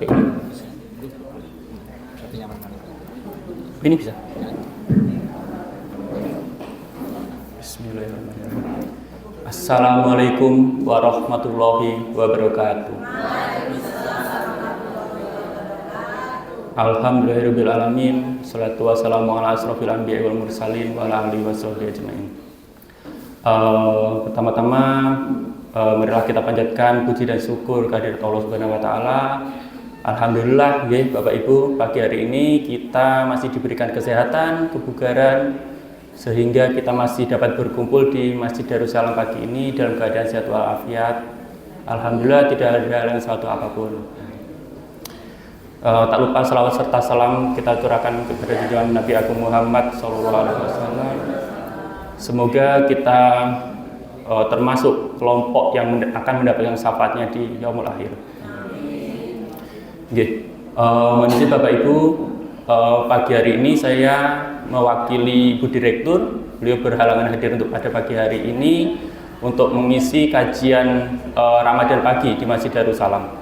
pakai ini. Ini bisa. Bismillahirrahmanirrahim. Assalamualaikum warahmatullahi wabarakatuh. Alhamdulillahirrahmanirrahim. Salatu wassalamu ala asrofil anbiya wal mursalin wa ala alihi washabihi ajmain. Pertama-tama marilah kita panjatkan puji dan syukur kehadirat Allah Subhanahu wa taala. Alhamdulillah nggih Bapak Ibu, pagi hari ini kita masih diberikan kesehatan, kebugaran sehingga kita masih dapat berkumpul di Masjid Darussalam pagi ini dalam keadaan sehat walafiat. Alhamdulillah tidak ada halangan suatu apapun. Tak lupa salawat serta salam kita aturkan kepada junjungan Nabi Agung Muhammad SAW. Semoga kita termasuk kelompok yang akan mendapatkan syafaatnya di yaumul akhir. Mohon izin Bapak Ibu, pagi hari ini saya mewakili Ibu Direktur. Beliau berhalangan hadir untuk pada pagi hari ini untuk mengisi kajian Ramadan pagi di Masjid Darussalam.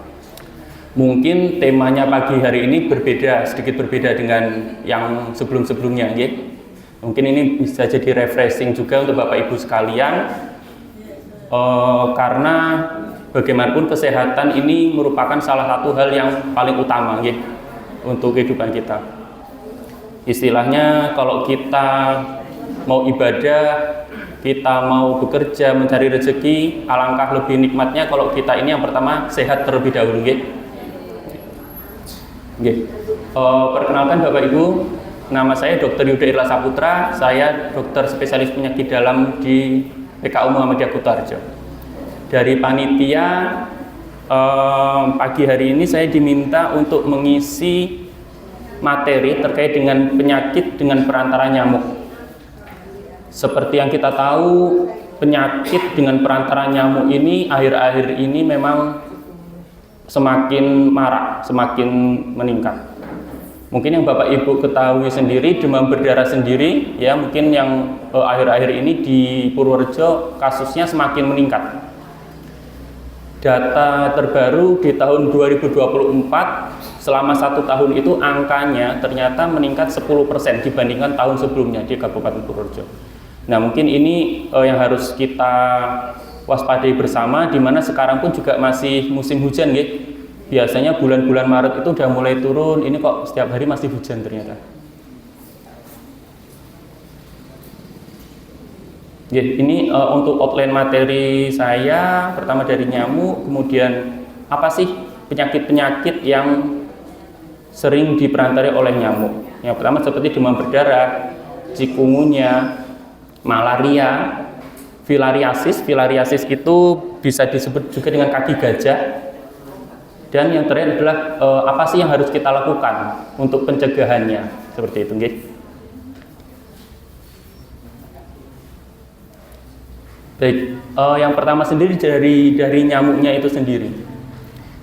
Mungkin temanya pagi hari ini sedikit berbeda dengan yang sebelum-sebelumnya, ya. Mungkin ini bisa jadi refreshing juga untuk Bapak Ibu sekalian, karena bagaimanapun kesehatan ini merupakan salah satu hal yang paling utama, ya, untuk kehidupan kita. Istilahnya kalau kita mau ibadah, kita mau bekerja, mencari rezeki, alangkah lebih nikmatnya kalau kita ini yang pertama sehat terlebih dahulu, ya. Perkenalkan Bapak Ibu, nama saya Dr. Yuda Irla Saputra, saya dokter spesialis penyakit dalam di PKU Muhammadiyah Kutoarjo. Dari panitia pagi hari ini saya diminta untuk mengisi materi terkait dengan penyakit dengan perantara nyamuk. Seperti yang kita tahu, penyakit dengan perantara nyamuk ini akhir-akhir ini memang semakin marak, semakin meningkat. Mungkin yang Bapak Ibu ketahui sendiri, demam berdarah sendiri, ya mungkin yang akhir-akhir ini di Purworejo kasusnya semakin meningkat. Data terbaru di tahun 2024, selama 1 tahun itu angkanya ternyata meningkat 10% dibandingkan tahun sebelumnya di Kabupaten Purworejo. Nah mungkin ini yang harus kita waspadai bersama, di mana sekarang pun juga masih musim hujan, ya. Biasanya bulan-bulan Maret itu udah mulai turun, ini kok setiap hari masih hujan ternyata. Ini untuk outline materi saya, pertama dari nyamuk, kemudian apa sih penyakit-penyakit yang sering diperantari oleh nyamuk. Yang pertama seperti demam berdarah, chikungunya, malaria, filariasis. Filariasis itu bisa disebut juga dengan kaki gajah. Dan yang terakhir adalah apa sih yang harus kita lakukan untuk pencegahannya, seperti itu, nggih. Baik, yang pertama sendiri dari nyamuknya itu sendiri.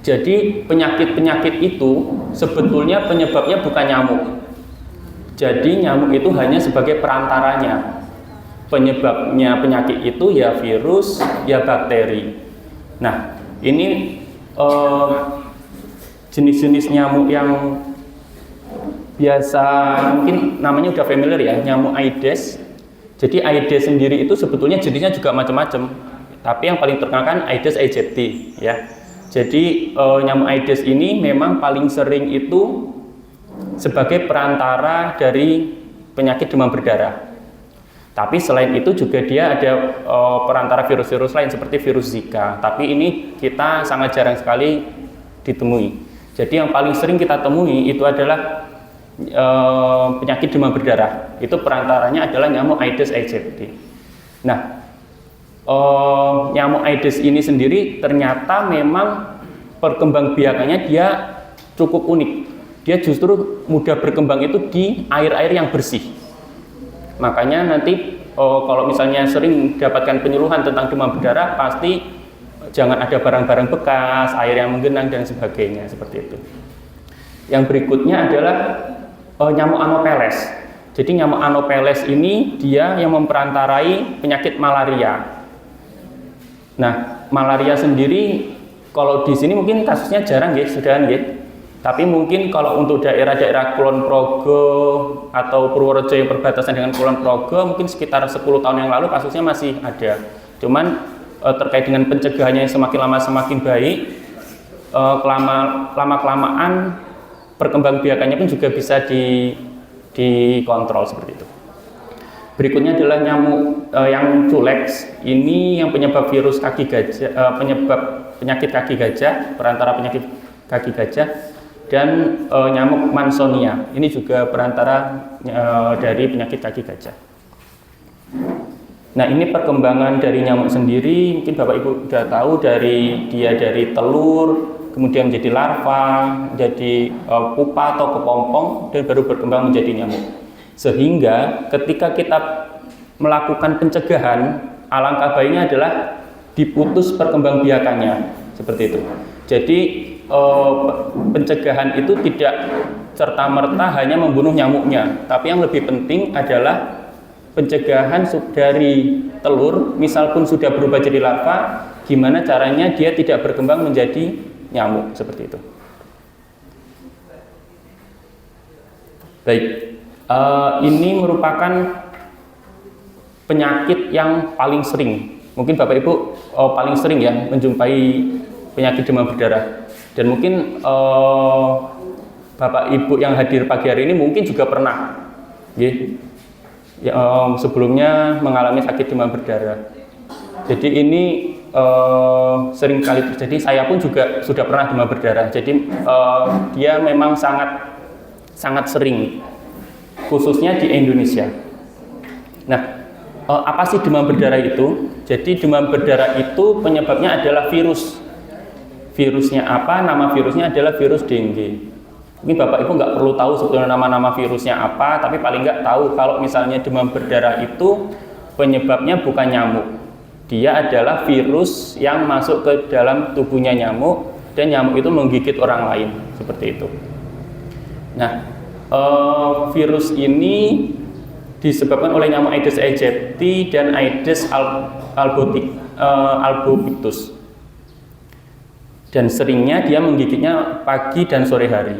Jadi penyakit-penyakit itu sebetulnya penyebabnya bukan nyamuk. Jadi nyamuk itu hanya sebagai perantaranya. Penyebabnya penyakit itu ya virus, ya bakteri. Nah, ini jenis-jenis nyamuk yang biasa mungkin namanya udah familiar ya, nyamuk Aedes. Jadi Aedes sendiri itu sebetulnya jenisnya juga macam-macam, tapi yang paling terkenal kan Aedes aegypti, ya. Jadi nyamuk Aedes ini memang paling sering itu sebagai perantara dari penyakit demam berdarah. Tapi selain itu juga dia ada perantara virus-virus lain seperti virus Zika. Tapi ini kita sangat jarang sekali ditemui. Jadi yang paling sering kita temui itu adalah penyakit demam berdarah. Itu perantaranya adalah nyamuk Aedes aegypti. Nah, nyamuk Aedes ini sendiri ternyata memang perkembangbiakannya dia cukup unik. Dia justru mudah berkembang itu di air-air yang bersih. Makanya nanti kalau misalnya sering dapatkan penyuluhan tentang demam berdarah, pasti jangan ada barang-barang bekas, air yang menggenang dan sebagainya, seperti itu. Yang berikutnya adalah nyamuk Anopheles. Jadi nyamuk Anopheles ini dia yang memperantarai penyakit malaria. Nah, malaria sendiri kalau di sini mungkin kasusnya jarang ya, sudah ya. Tapi mungkin kalau untuk daerah-daerah Kulon Progo atau Purworejo yang berbatasan dengan Kulon Progo, mungkin sekitar 10 tahun yang lalu kasusnya masih ada. Cuman terkait dengan pencegahannya yang semakin lama semakin baik, lama-kelamaan perkembangbiakannya pun juga bisa dikontrol seperti itu. Berikutnya adalah nyamuk yang culex. Ini yang penyebab virus kaki gajah, penyebab penyakit kaki gajah, perantara penyakit kaki gajah, dan nyamuk Mansonia. Ini juga perantara dari penyakit kaki gajah. Nah, ini perkembangan dari nyamuk sendiri, mungkin Bapak Ibu sudah tahu dari telur, kemudian menjadi larva, menjadi pupa atau kepompong, dan baru berkembang menjadi nyamuk. Sehingga ketika kita melakukan pencegahan, alangkah baiknya adalah diputus perkembangbiakannya, seperti itu. Jadi pencegahan itu tidak serta-merta hanya membunuh nyamuknya, tapi yang lebih penting adalah pencegahan dari telur, misal pun sudah berubah jadi larva, gimana caranya dia tidak berkembang menjadi nyamuk, seperti itu. Baik, ini merupakan penyakit yang paling sering. Mungkin Bapak Ibu paling sering ya menjumpai penyakit demam berdarah. Dan mungkin Bapak Ibu yang hadir pagi hari ini mungkin juga pernah sebelumnya mengalami sakit demam berdarah. Jadi ini sering kali terjadi. Saya pun juga sudah pernah demam berdarah. Jadi dia memang sangat sering, khususnya di Indonesia. Nah, apa sih demam berdarah itu? Jadi demam berdarah itu penyebabnya adalah virus. Virusnya apa? Nama virusnya adalah virus dengue. Mungkin Bapak Ibu nggak perlu tahu sebetulnya nama-nama virusnya apa, tapi paling nggak tahu kalau misalnya demam berdarah itu penyebabnya bukan nyamuk. Dia adalah virus yang masuk ke dalam tubuhnya nyamuk, dan nyamuk itu menggigit orang lain, seperti itu. Nah, virus ini disebabkan oleh nyamuk Aedes aegypti dan Aedes albopictus. Dan seringnya dia menggigitnya pagi dan sore hari.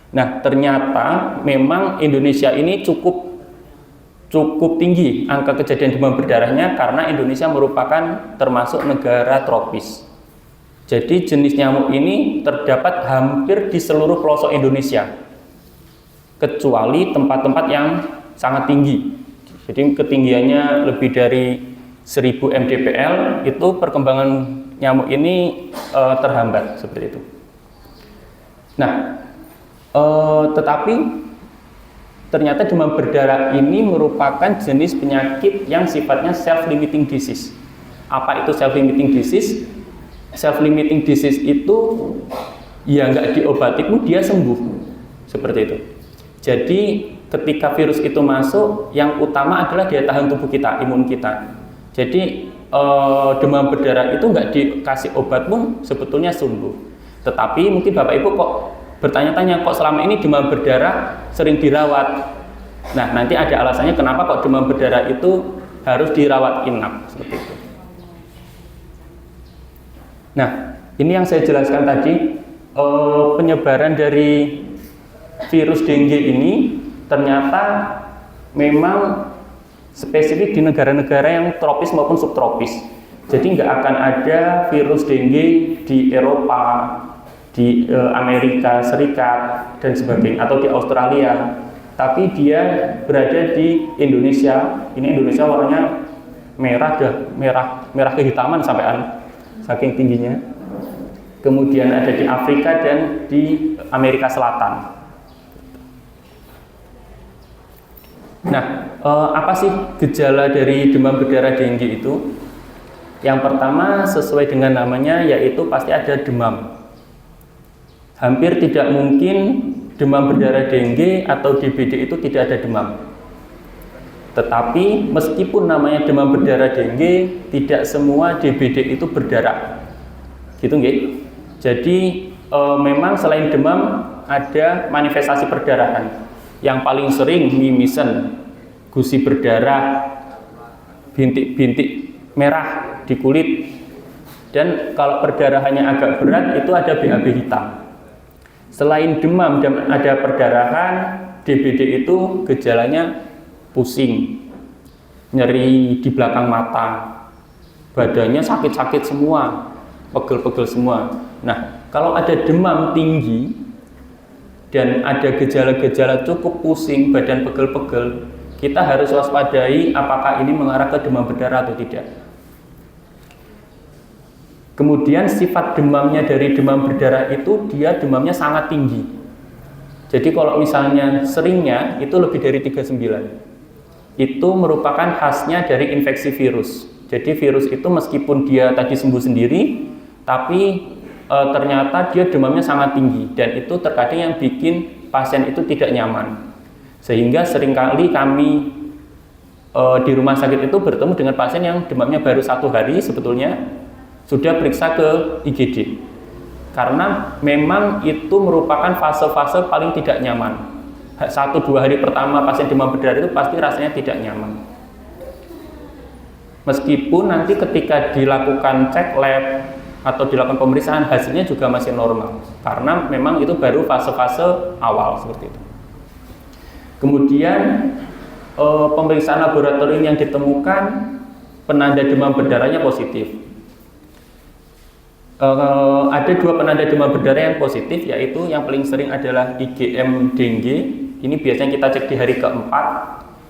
Nah, ternyata memang Indonesia ini cukup tinggi angka kejadian demam berdarahnya karena Indonesia merupakan termasuk negara tropis. Jadi jenis nyamuk ini terdapat hampir di seluruh pelosok Indonesia, kecuali tempat-tempat yang sangat tinggi. Jadi ketinggiannya lebih dari 1000 mdpl, itu perkembangan nyamuk ini terhambat, seperti itu. Nah, tetapi ternyata demam berdarah ini merupakan jenis penyakit yang sifatnya self-limiting disease. Apa itu self-limiting disease? Self-limiting disease itu ya nggak diobati pun dia sembuh, seperti itu. Jadi ketika virus itu masuk, yang utama adalah daya tahan tubuh kita, imun kita. Jadi demam berdarah itu nggak dikasih obat pun sebetulnya sembuh. Tetapi mungkin Bapak Ibu kok bertanya-tanya, kok selama ini demam berdarah sering dirawat. Nah, nanti ada alasannya kenapa kok demam berdarah itu harus dirawat inap, seperti itu. Nah, ini yang saya jelaskan tadi, penyebaran dari virus dengue ini ternyata memang spesifik di negara-negara yang tropis maupun subtropis. Jadi nggak akan ada virus dengue di Eropa, di Amerika Serikat dan sebagainya, atau di Australia. Tapi dia berada di Indonesia. Ini Indonesia warnanya merah kehitaman sampai saking tingginya. Kemudian ada di Afrika dan di Amerika Selatan. Nah, apa sih gejala dari demam berdarah dengue itu? Yang pertama, sesuai dengan namanya, yaitu pasti ada demam. Hampir tidak mungkin demam berdarah dengue atau DBD itu tidak ada demam. Tetapi meskipun namanya demam berdarah dengue, tidak semua DBD itu berdarah. Gitu nggih? Jadi memang selain demam ada manifestasi perdarahan. Yang paling sering mimisen, gusi berdarah, bintik-bintik merah di kulit, Dan kalau perdarahannya agak berat itu ada BAB hitam. Selain demam dan ada perdarahan, DBD itu gejalanya pusing, nyeri di belakang mata, badannya sakit-sakit semua, pegel-pegel semua. Nah, kalau ada demam tinggi dan ada gejala-gejala cukup pusing, badan pegel-pegel, kita harus waspadai apakah ini mengarah ke demam berdarah atau tidak. Kemudian sifat demamnya dari demam berdarah itu dia demamnya sangat tinggi. Jadi kalau misalnya seringnya itu lebih dari 39. Itu merupakan khasnya dari infeksi virus. Jadi virus itu meskipun dia tadi sembuh sendiri, tapi ternyata dia demamnya sangat tinggi dan itu terkadang yang bikin pasien itu tidak nyaman. Sehingga seringkali kami di rumah sakit itu bertemu dengan pasien yang demamnya baru 1 hari sebetulnya sudah periksa ke IGD karena memang itu merupakan fase-fase paling tidak nyaman. 1-2 hari pertama pasien demam berdarah itu pasti rasanya tidak nyaman, meskipun nanti ketika dilakukan cek lab atau dilakukan pemeriksaan hasilnya juga masih normal karena memang itu baru fase-fase awal seperti itu. Kemudian pemeriksaan laboratorium yang ditemukan penanda demam berdarahnya positif. Ada 2 penanda demam berdarah yang positif, yaitu yang paling sering adalah IgM dengue. Ini biasanya kita cek di hari keempat,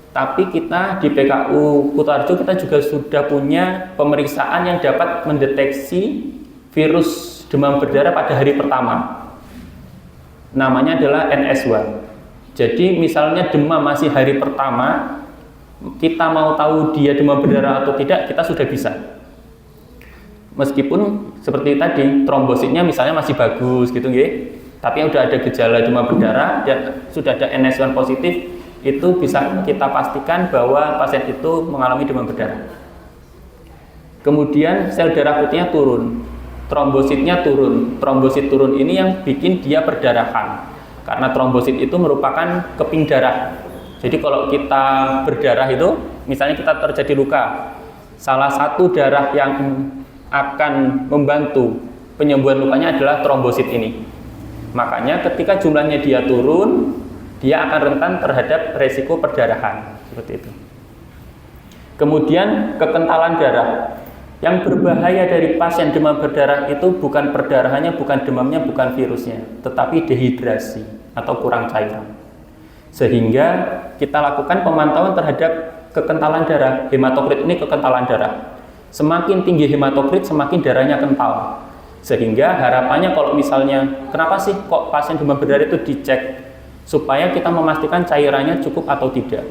tapi kita di PKU Kutoarjo kita juga sudah punya pemeriksaan yang dapat mendeteksi virus demam berdarah pada hari pertama. Namanya adalah NS1. Jadi misalnya demam masih hari pertama, kita mau tahu dia demam berdarah atau tidak, kita sudah bisa. Meskipun seperti tadi trombositnya misalnya masih bagus gitu nggih, tapi udah ada gejala demam berdarah dan sudah ada NS1 positif, itu bisa kita pastikan bahwa pasien itu mengalami demam berdarah. Kemudian sel darah putihnya turun, trombositnya turun. Trombosit turun ini yang bikin dia perdarahan. Karena trombosit itu merupakan keping darah. Jadi kalau kita berdarah itu, misalnya kita terjadi luka, salah satu darah yang akan membantu penyembuhan lukanya adalah trombosit ini. Makanya ketika jumlahnya dia turun, dia akan rentan terhadap resiko perdarahan seperti itu. Kemudian kekentalan darah. Yang berbahaya dari pasien demam berdarah itu bukan perdarahannya, bukan demamnya, bukan virusnya, tetapi dehidrasi atau kurang cairan. Sehingga kita lakukan pemantauan terhadap kekentalan darah. Hematokrit ini kekentalan darah. Semakin tinggi hematokrit, semakin darahnya kental. Sehingga harapannya kalau misalnya, kenapa sih kok pasien demam berdarah itu dicek? Supaya kita memastikan cairannya cukup atau tidak.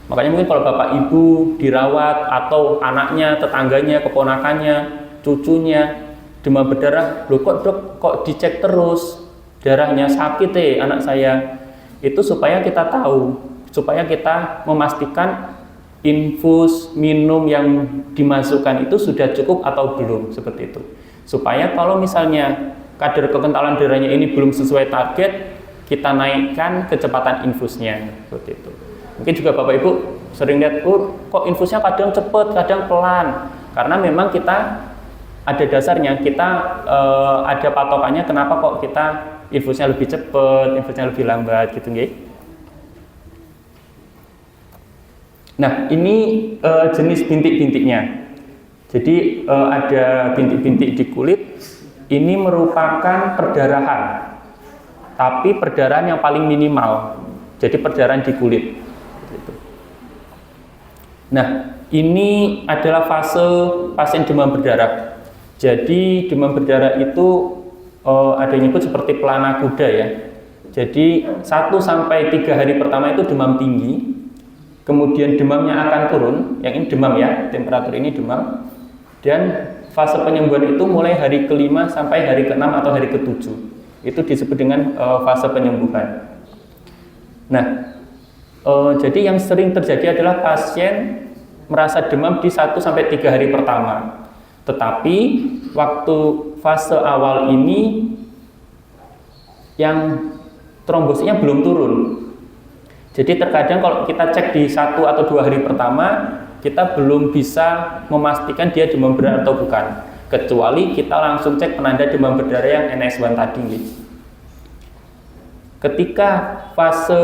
Makanya mungkin kalau bapak ibu dirawat atau anaknya, tetangganya, keponakannya, cucunya demam berdarah, loh kok dok kok dicek terus darahnya sakit anak saya. Itu supaya kita tahu, supaya kita memastikan infus minum yang dimasukkan itu sudah cukup atau belum seperti itu. Supaya kalau misalnya kadar kekentalan darahnya ini belum sesuai target, kita naikkan kecepatan infusnya seperti itu. Mungkin juga Bapak Ibu sering lihat, kok infusnya kadang cepat, kadang pelan. Karena memang kita ada dasarnya, kita ada patokannya kenapa kok kita infusnya lebih cepat, infusnya lebih lambat gitu nggih. Nah, ini jenis bintik-bintiknya. Jadi ada bintik-bintik di kulit. Ini merupakan perdarahan. Tapi perdarahan yang paling minimal. Jadi perdarahan di kulit. Nah, ini adalah fase pasien demam berdarah. Jadi demam berdarah itu ada yang nyebut seperti pelana kuda ya. Jadi 1-3 hari pertama itu demam tinggi. Kemudian demamnya akan turun, yang ini demam ya, temperatur ini demam. Dan fase penyembuhan itu mulai hari ke-5 sampai hari ke-6 atau hari ke-7. Itu disebut dengan fase penyembuhan. Nah, jadi yang sering terjadi adalah pasien merasa demam di 1-3 hari pertama. Tetapi waktu fase awal ini yang trombositnya belum turun. Jadi terkadang kalau kita cek di 1 atau 2 hari pertama, kita belum bisa memastikan dia demam berdarah atau bukan. kecuali kita langsung cek penanda demam berdarah yang NS1 tadi nggih. Ketika fase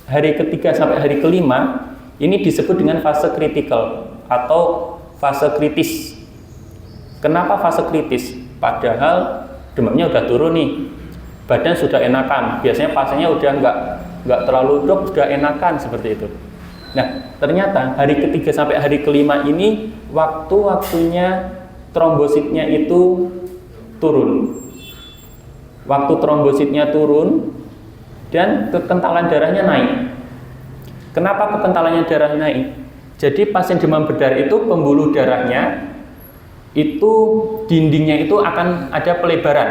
hari ketiga sampai hari kelima ini disebut dengan fase kritikal atau fase kritis. Kenapa fase kritis? Padahal demamnya udah turun nih, badan sudah enakan. Biasanya pasiennya udah nggak terlalu dok, sudah enakan seperti itu. Nah, ternyata hari ketiga sampai hari kelima ini waktu-waktunya trombositnya itu turun. Waktu trombositnya turun dan kekentalan darahnya naik. Kenapa kekentalannya darah naik? Jadi pasien demam berdarah itu pembuluh darahnya itu dindingnya itu akan ada pelebaran.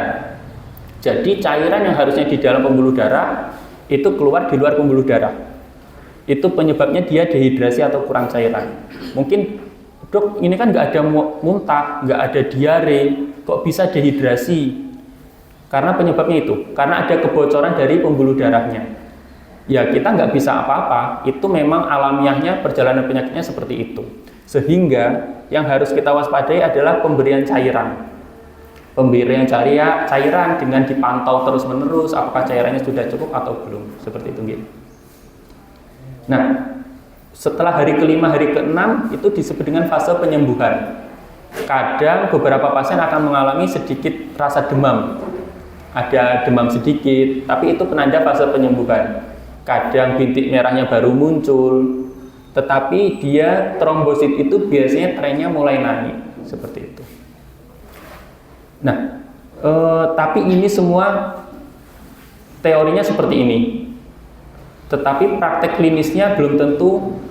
Jadi cairan yang harusnya di dalam pembuluh darah itu keluar di luar pembuluh darah. Itu penyebabnya dia dehidrasi atau kurang cairan. Mungkin dok ini kan nggak ada muntah, nggak ada diare, kok bisa dehidrasi? Karena penyebabnya itu, karena ada kebocoran dari pembuluh darahnya. Ya kita nggak bisa apa-apa, itu memang alamiahnya perjalanan penyakitnya seperti itu. Sehingga yang harus kita waspadai adalah pemberian cairan. Pemberian cairan dengan dipantau terus-menerus apakah cairannya sudah cukup atau belum, seperti itu gitu. Nah, setelah hari kelima, hari keenam itu disebut dengan fase penyembuhan. Kadang beberapa pasien akan mengalami sedikit rasa demam. Ada demam sedikit, tapi itu penanda fase penyembuhan. Kadang bintik merahnya baru muncul, tetapi dia trombosit itu biasanya trennya mulai naik, seperti itu. Nah, tapi ini semua teorinya seperti ini. Tetapi praktek klinisnya belum tentu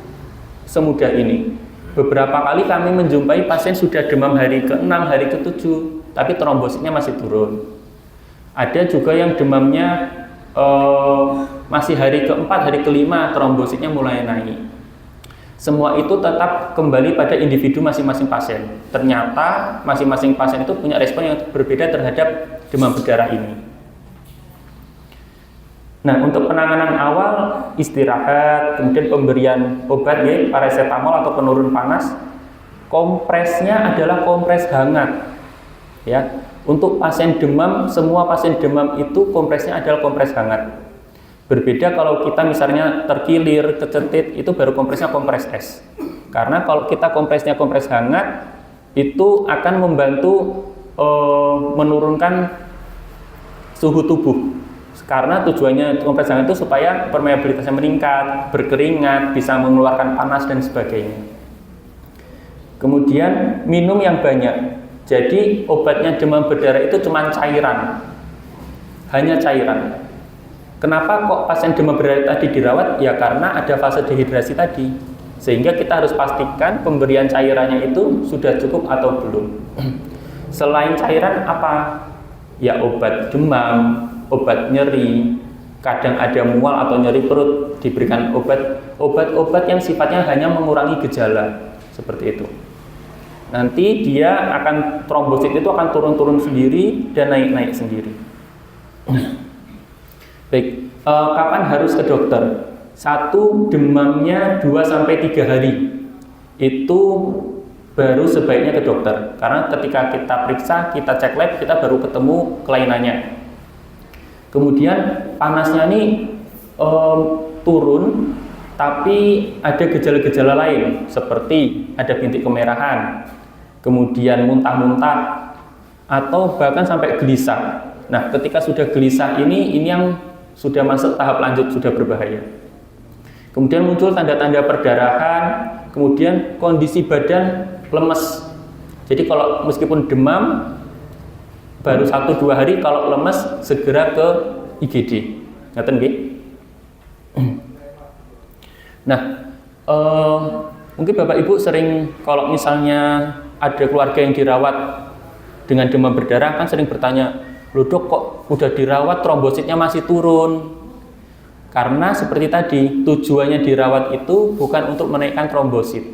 semudah ini. Beberapa kali kami menjumpai pasien sudah demam hari ke-6, hari ke-7, tapi trombositnya masih turun. Ada juga yang demamnya masih hari ke-4, hari ke-5, trombositnya mulai naik. Semua itu tetap kembali pada individu masing-masing pasien. Ternyata masing-masing pasien itu punya respon yang berbeda terhadap demam berdarah ini. Nah, untuk penanganan awal istirahat, kemudian pemberian obat ya, paracetamol atau penurun panas. Kompresnya adalah kompres hangat. Ya. Untuk pasien demam, semua pasien demam itu kompresnya adalah kompres hangat. Berbeda kalau kita misalnya terkilir, kecetit, itu baru kompresnya kompres es. Karena kalau kita kompresnya kompres hangat, itu akan membantu menurunkan suhu tubuh. Karena tujuannya kompres hangat itu supaya permeabilitasnya meningkat, berkeringat, bisa mengeluarkan panas dan sebagainya. Kemudian minum yang banyak. Jadi obatnya demam berdarah itu cuma cairan, hanya cairan. Kenapa kok pasien demam berdarah tadi dirawat? Ya karena ada fase dehidrasi tadi. Sehingga kita harus pastikan pemberian cairannya itu sudah cukup atau belum. Selain cairan apa? Ya obat demam, obat nyeri, kadang ada mual atau nyeri perut, diberikan obat-obat yang sifatnya hanya mengurangi gejala, seperti itu. Nanti dia akan trombosit itu akan turun-turun sendiri dan naik-naik sendiri. Baik, kapan harus ke dokter? Satu, demamnya 2-3 hari. Itu baru sebaiknya ke dokter. Karena ketika kita periksa, kita cek lab, kita baru ketemu kelainannya. Kemudian panasnya ini turun, tapi ada gejala-gejala lain seperti ada bintik kemerahan, kemudian muntah-muntah, atau bahkan sampai gelisah. Nah, ketika sudah gelisah ini yang sudah masuk tahap lanjut, sudah berbahaya. Kemudian muncul tanda-tanda perdarahan, kemudian kondisi badan lemes. Jadi kalau meskipun demam baru 1-2 hari, kalau lemes segera ke IGD. Ngaten nggih? Nah, mungkin Bapak Ibu sering kalau misalnya ada keluarga yang dirawat dengan demam berdarah kan sering bertanya, "Loh dok, kok udah dirawat trombositnya masih turun?" Karena seperti tadi, tujuannya dirawat itu bukan untuk menaikkan trombosit.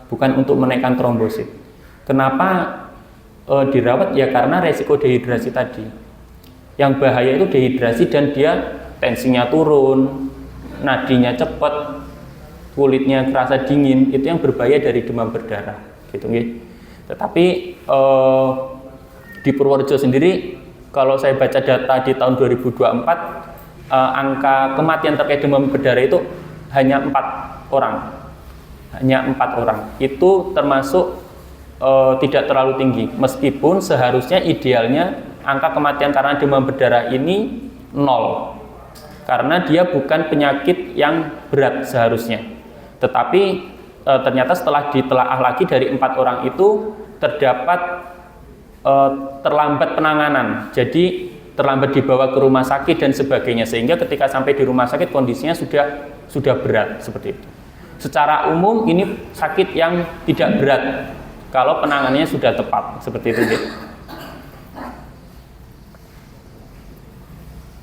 Bukan untuk menaikkan trombosit. Kenapa dirawat? Ya karena resiko dehidrasi tadi. Yang bahaya itu dehidrasi dan dia tensinya turun, nadinya cepat, kulitnya terasa dingin, itu yang berbahaya dari demam berdarah, gitu nggih. Tetapi di Purworejo sendiri, kalau saya baca data di tahun 2024, angka kematian terkait demam berdarah itu hanya 4 orang. Hanya 4 orang. Itu termasuk tidak terlalu tinggi. Meskipun seharusnya idealnya angka kematian karena demam berdarah ini 0. Karena dia bukan penyakit yang berat seharusnya. Tetapi ternyata setelah ditelaah lagi dari 4 orang itu terdapat terlambat penanganan, jadi terlambat dibawa ke rumah sakit dan sebagainya, sehingga ketika sampai di rumah sakit kondisinya sudah berat seperti itu. Secara umum ini sakit yang tidak berat kalau penanganannya sudah tepat seperti itu.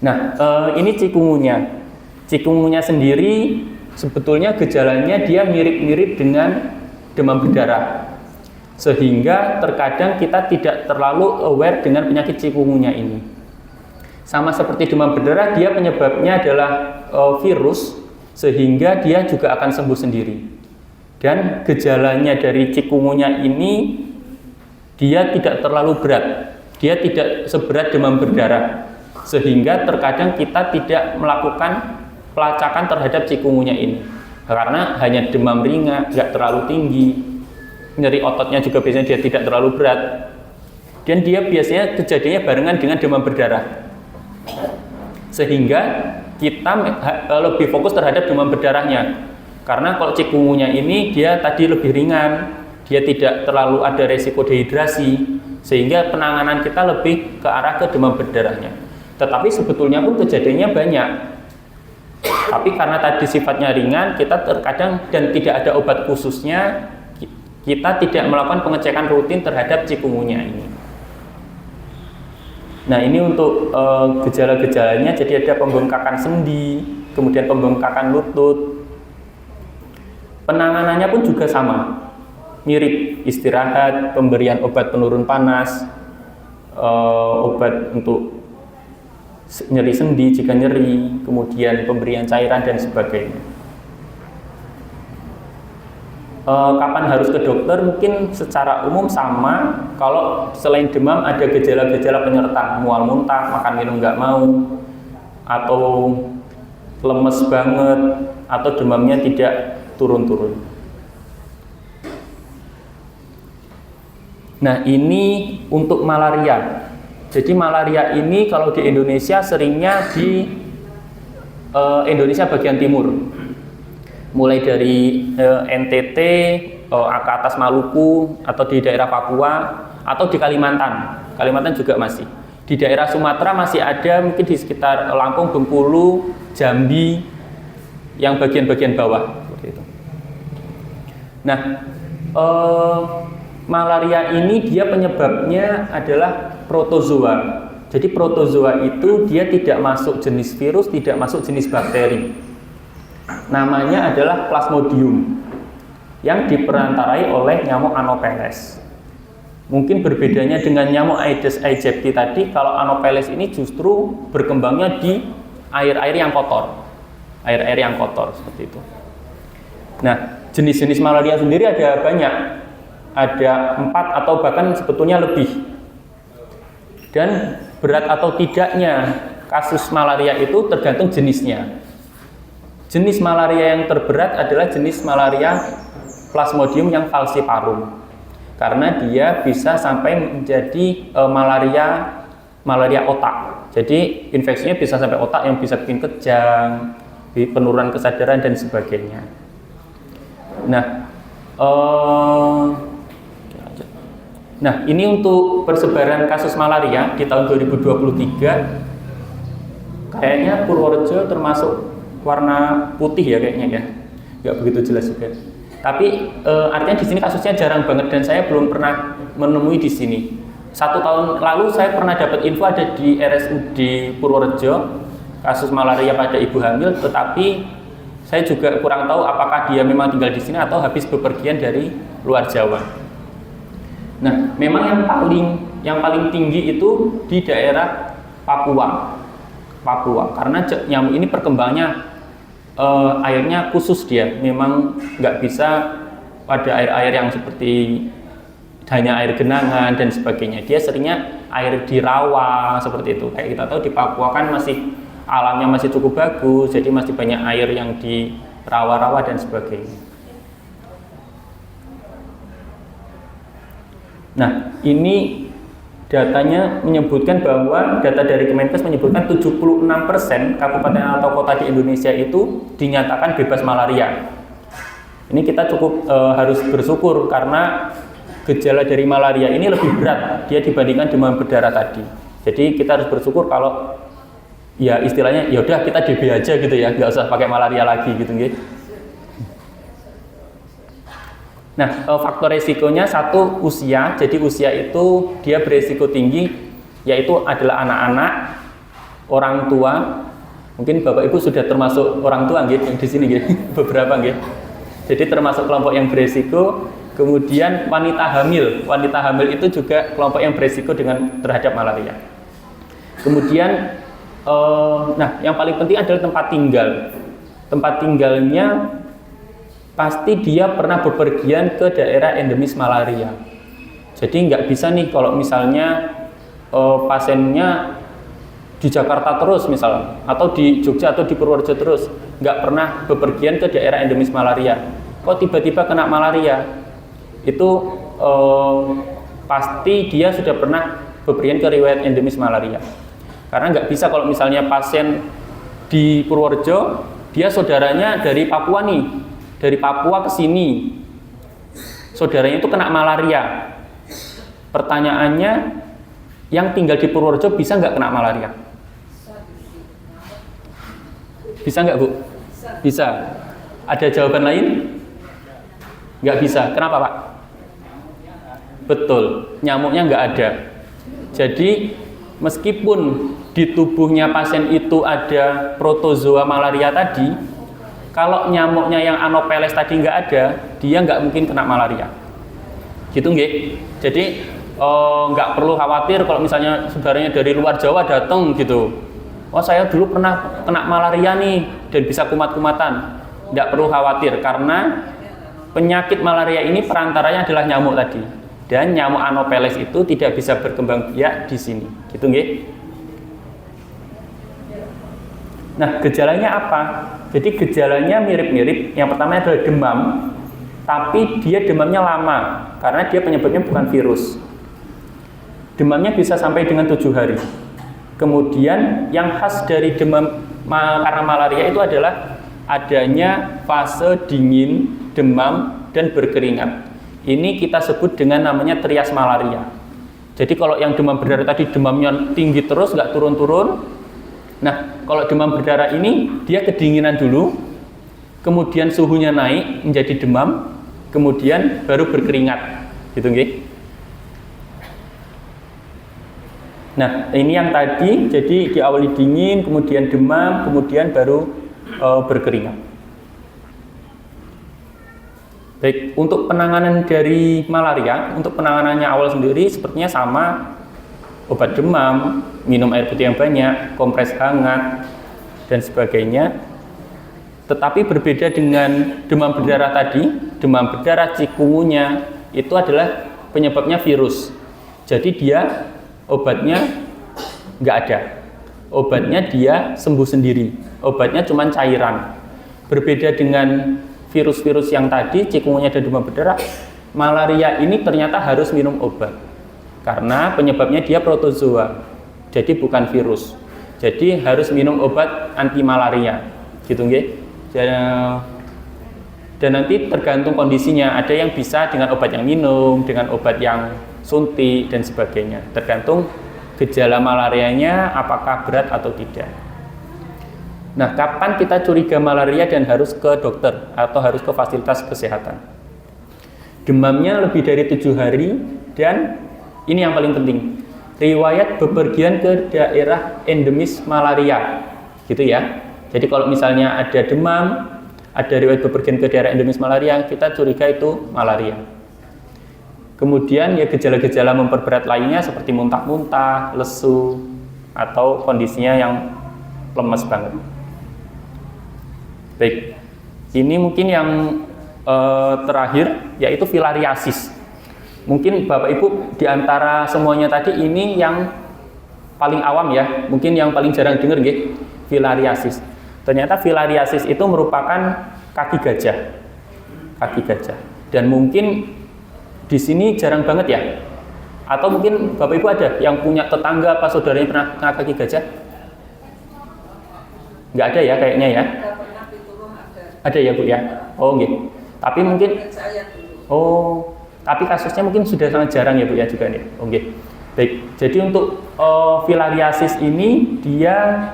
Nah, ini cikungunya. Cikungunya sendiri sebetulnya gejalanya dia mirip-mirip dengan demam berdarah, sehingga terkadang kita tidak terlalu aware dengan penyakit cikungunya ini. Sama seperti demam berdarah, dia penyebabnya adalah virus, sehingga dia juga akan sembuh sendiri. Dan gejalanya dari cikungunya ini, dia tidak terlalu berat, dia tidak seberat demam berdarah, sehingga terkadang kita tidak melakukan pelacakan terhadap cikungunya ini, karena hanya demam ringan, tidak terlalu tinggi. Nyeri ototnya juga biasanya dia tidak terlalu berat, dan dia biasanya kejadiannya barengan dengan demam berdarah, sehingga kita lebih fokus terhadap demam berdarahnya. Karena kalau cikungunya ini dia tadi lebih ringan, dia tidak terlalu ada resiko dehidrasi, sehingga penanganan kita lebih ke arah ke demam berdarahnya. Tetapi sebetulnya pun kejadiannya banyak, tapi karena tadi sifatnya ringan, kita terkadang dan tidak ada obat khususnya, kita tidak melakukan pengecekan rutin terhadap cikungunya ini. Nah, ini untuk gejala-gejalanya, jadi ada pembengkakan sendi, kemudian pembengkakan lutut. Penanganannya pun juga sama, mirip, istirahat, pemberian obat penurun panas, obat untuk nyeri sendi jika nyeri, kemudian pemberian cairan dan sebagainya. Kapan harus ke dokter? Mungkin secara umum sama. Kalau selain demam ada gejala-gejala penyerta, mual muntah, makan minum nggak mau, atau lemes banget, atau demamnya tidak turun-turun. Nah, ini untuk malaria. Jadi malaria ini kalau di Indonesia seringnya di Indonesia bagian timur. Mulai dari NTT, ke atas Maluku, atau di daerah Papua, atau di Kalimantan. Kalimantan juga masih. Di daerah Sumatera masih ada, mungkin di sekitar Lampung, Bengkulu, Jambi, yang bagian-bagian bawah. Seperti itu. Nah, malaria ini dia penyebabnya adalah protozoa. Jadi protozoa itu dia tidak masuk jenis virus, tidak masuk jenis bakteri. Namanya adalah Plasmodium yang diperantarai oleh nyamuk Anopheles. Mungkin berbedanya dengan nyamuk Aedes aegypti tadi, kalau Anopheles ini justru berkembangnya di air-air yang kotor. Air-air yang kotor seperti itu. Nah, jenis-jenis malaria sendiri ada banyak. Ada 4 atau bahkan sebetulnya lebih. Dan berat atau tidaknya kasus malaria itu tergantung jenisnya. Jenis malaria yang terberat adalah jenis malaria Plasmodium yang falciparum, karena dia bisa sampai menjadi malaria otak. Jadi infeksinya bisa sampai otak yang bisa bikin kejang, penurunan kesadaran dan sebagainya. Nah, ini untuk persebaran kasus malaria di tahun 2023. Kayaknya Purworejo termasuk warna putih ya kayaknya ya, nggak begitu jelas juga. Tapi artinya di sini kasusnya jarang banget dan saya belum pernah menemui di sini. 1 tahun lalu saya pernah dapat info ada di RSUD Purworejo kasus malaria pada ibu hamil, tetapi saya juga kurang tahu apakah dia memang tinggal di sini atau habis bepergian dari luar Jawa. Nah, memang yang paling tinggi itu di daerah Papua, karena nyamuk ini perkembangannya airnya khusus, dia memang nggak bisa pada air-air yang seperti hanya air genangan dan sebagainya. Dia seringnya air di rawa seperti itu. Kayak kita tahu di Papua kan masih alamnya masih cukup bagus, jadi masih banyak air yang di rawa-rawa dan sebagainya. Nah, ini datanya menyebutkan bahwa data dari Kemenkes menyebutkan 76% kabupaten atau kota di Indonesia itu dinyatakan bebas malaria. Ini kita cukup harus bersyukur karena gejala dari malaria ini lebih berat dia dibandingkan demam berdarah tadi. Jadi kita harus bersyukur kalau ya istilahnya ya udah kita DB aja gitu ya, nggak usah pakai malaria lagi gitu gitu. Nah, faktor resikonya satu usia. Jadi usia itu dia beresiko tinggi, yaitu adalah anak-anak, orang tua. Mungkin Bapak Ibu sudah termasuk orang tua gitu yang di sini gitu, beberapa gitu. Jadi termasuk kelompok yang beresiko. Kemudian wanita hamil. Wanita hamil itu juga kelompok yang beresiko terhadap malaria. Kemudian nah, yang paling penting adalah tempat tinggal. Tempat tinggalnya pasti dia pernah bepergian ke daerah endemis malaria. Jadi nggak bisa nih kalau misalnya pasiennya di Jakarta terus misalnya, atau di Jogja atau di Purworejo terus, nggak pernah bepergian ke daerah endemis malaria. Kok tiba-tiba kena malaria? Itu pasti dia sudah pernah bepergian ke riwayat endemis malaria. Karena nggak bisa kalau misalnya pasien di Purworejo, dia saudaranya dari Papua nih, dari Papua ke sini, saudaranya itu kena malaria. Pertanyaannya, yang tinggal di Purworejo bisa nggak kena malaria? Bisa nggak, Bu? Bisa. Ada jawaban lain? Nggak bisa. Kenapa, Pak? Betul, nyamuknya nggak ada. Jadi meskipun di tubuhnya pasien itu ada protozoa malaria tadi, kalau nyamuknya yang Anopheles tadi nggak ada, dia nggak mungkin kena malaria. Gitu nggih. Jadi nggak perlu khawatir kalau misalnya saudaranya dari luar Jawa datang gitu. Oh, saya dulu pernah kena malaria nih dan bisa kumat-kumatan. Nggak perlu khawatir karena penyakit malaria ini perantaranya adalah nyamuk tadi. Dan nyamuk Anopheles itu tidak bisa berkembang biak di sini. Gitu nggih. Nah, gejalanya apa? Jadi gejalanya mirip-mirip. Yang pertama adalah demam, tapi dia demamnya lama karena dia penyebabnya bukan virus. Demamnya bisa sampai dengan 7 hari. Kemudian yang khas dari demam karena malaria itu adalah adanya fase dingin, demam, dan berkeringat. Ini kita sebut dengan namanya trias malaria. Jadi kalau yang demam berdarah tadi demamnya tinggi terus, nggak turun-turun. Nah, kalau demam berdarah ini dia kedinginan dulu, kemudian suhunya naik menjadi demam, kemudian baru berkeringat, gitu nggih. Nah, ini yang tadi, jadi diawali dingin, kemudian demam, kemudian baru berkeringat. Baik, untuk penanganan dari malaria, untuk penanganannya awal sendiri sepertinya sama, obat demam, minum air putih yang banyak, kompres hangat, dan sebagainya. Tetapi berbeda dengan demam berdarah tadi, demam berdarah cikungunya itu adalah penyebabnya virus. Jadi dia obatnya nggak ada. Obatnya dia sembuh sendiri. Obatnya cuma cairan. Berbeda dengan virus-virus yang tadi, cikungunya dan demam berdarah, malaria ini ternyata harus minum obat. Karena penyebabnya dia protozoa. Jadi bukan virus. Jadi harus minum obat anti malaria. Gitu nggih. Dan nanti tergantung kondisinya. Ada yang bisa dengan obat yang minum, dengan obat yang suntik dan sebagainya. Tergantung gejala malarianya apakah berat atau tidak. Nah, kapan kita curiga malaria dan harus ke dokter atau harus ke fasilitas kesehatan? Demamnya lebih dari 7 hari dan ini yang paling penting, riwayat bepergian ke daerah endemis malaria, gitu ya. Jadi kalau misalnya ada demam, ada riwayat bepergian ke daerah endemis malaria, kita curiga itu malaria. Kemudian ya gejala-gejala memperberat lainnya seperti muntah-muntah, lesu, atau kondisinya yang lemes banget. Baik, ini mungkin yang terakhir yaitu filariasis. Mungkin Bapak Ibu di antara semuanya tadi ini yang paling awam ya, mungkin yang paling jarang dengar nggih, filariasis. Ternyata filariasis itu merupakan kaki gajah. Kaki gajah. Dan mungkin di sini jarang banget ya. Atau mungkin Bapak Ibu ada yang punya tetangga apa saudaranya pernah kaki gajah? Nggak ada ya kayaknya ya. Ada ya Bu ya. Oh nggih. Tapi mungkin tapi kasusnya mungkin sudah sangat jarang ya Bu ya juga nih. Oke. Baik. Jadi untuk filariasis ini dia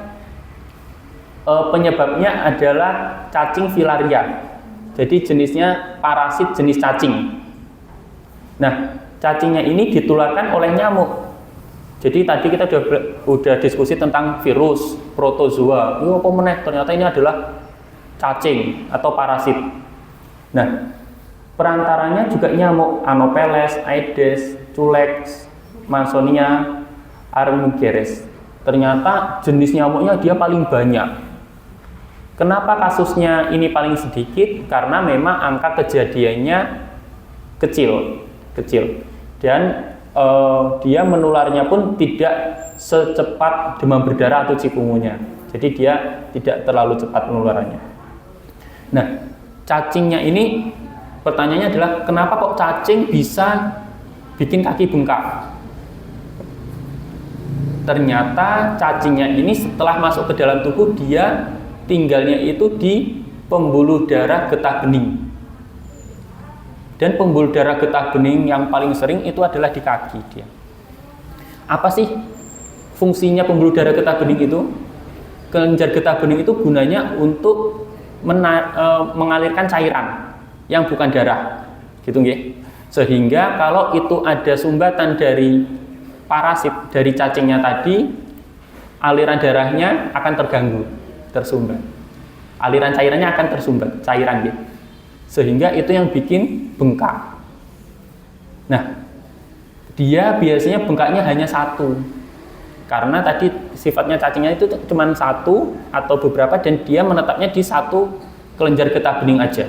penyebabnya adalah cacing filaria. Jadi jenisnya parasit jenis cacing. Nah, cacingnya ini ditularkan oleh nyamuk. Jadi tadi kita udah diskusi tentang virus, protozoa. Ini apa meneh? Ternyata ini adalah cacing atau parasit. Nah, perantaranya juga nyamuk Anopheles, Aedes, Culex, Mansonia, Armigerez. Ternyata jenis nyamuknya dia paling banyak. Kenapa kasusnya ini paling sedikit? Karena memang angka kejadiannya kecil. Dan dia menularnya pun tidak secepat demam berdarah atau cikungunya. Jadi dia tidak terlalu cepat penularannya. Nah, cacingnya ini pertanyaannya adalah kenapa kok cacing bisa bikin kaki bengkak? Ternyata cacingnya ini setelah masuk ke dalam tubuh dia tinggalnya itu di pembuluh darah getah bening. Dan pembuluh darah getah bening yang paling sering itu adalah di kaki dia. Apa sih fungsinya pembuluh darah getah bening itu? Kelenjar getah bening itu gunanya untuk mengalirkan cairan yang bukan darah, gitu nggih. Sehingga kalau itu ada sumbatan dari parasit dari cacingnya tadi, aliran darahnya akan terganggu, tersumbat. Aliran cairannya akan tersumbat, cairan gitu. Sehingga itu yang bikin bengkak. Nah, dia biasanya bengkaknya hanya satu. Karena tadi sifatnya cacingnya itu cuma satu atau beberapa dan dia menetapnya di satu kelenjar getah bening aja.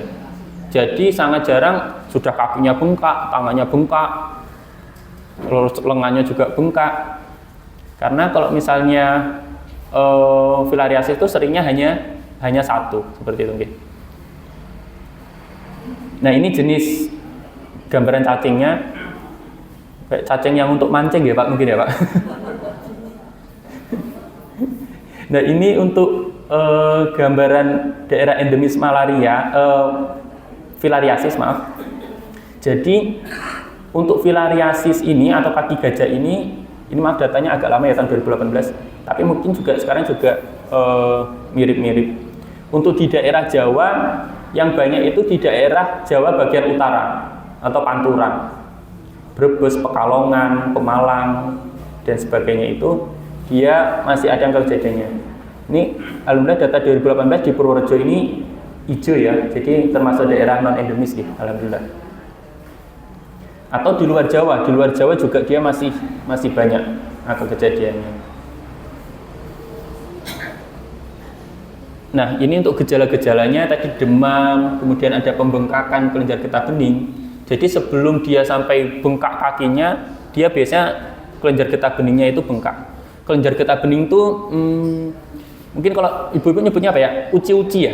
Jadi sangat jarang sudah kakinya bengkak, tangannya bengkak, lengannya juga bengkak. Karena kalau misalnya filariasis itu seringnya hanya satu seperti itu. Nah ini jenis gambaran cacingnya, kayak cacing yang untuk mancing ya Pak mungkin ya Pak. Nah ini untuk gambaran daerah endemis malaria, filariasis maaf. Jadi untuk filariasis ini atau kaki gajah ini maaf datanya agak lama ya tahun 2018. Tapi mungkin juga sekarang juga mirip-mirip. Untuk di daerah Jawa yang banyak itu di daerah Jawa bagian utara atau Pantura, Brebes, Pekalongan, Pemalang dan sebagainya itu dia masih ada angka kejadiannya. Ini alhamdulillah data 2018 di Purworejo ini hijau ya, jadi termasuk daerah non endemis gitu, alhamdulillah. Atau di luar Jawa juga dia masih banyak angka kejadiannya. Nah ini untuk gejala-gejalanya tadi demam, kemudian ada pembengkakan kelenjar getah bening. Jadi sebelum dia sampai bengkak kakinya, dia biasanya kelenjar getah beningnya itu bengkak. Kelenjar getah bening itu mungkin kalau ibu-ibu nyebutnya apa ya? Uci-uci ya.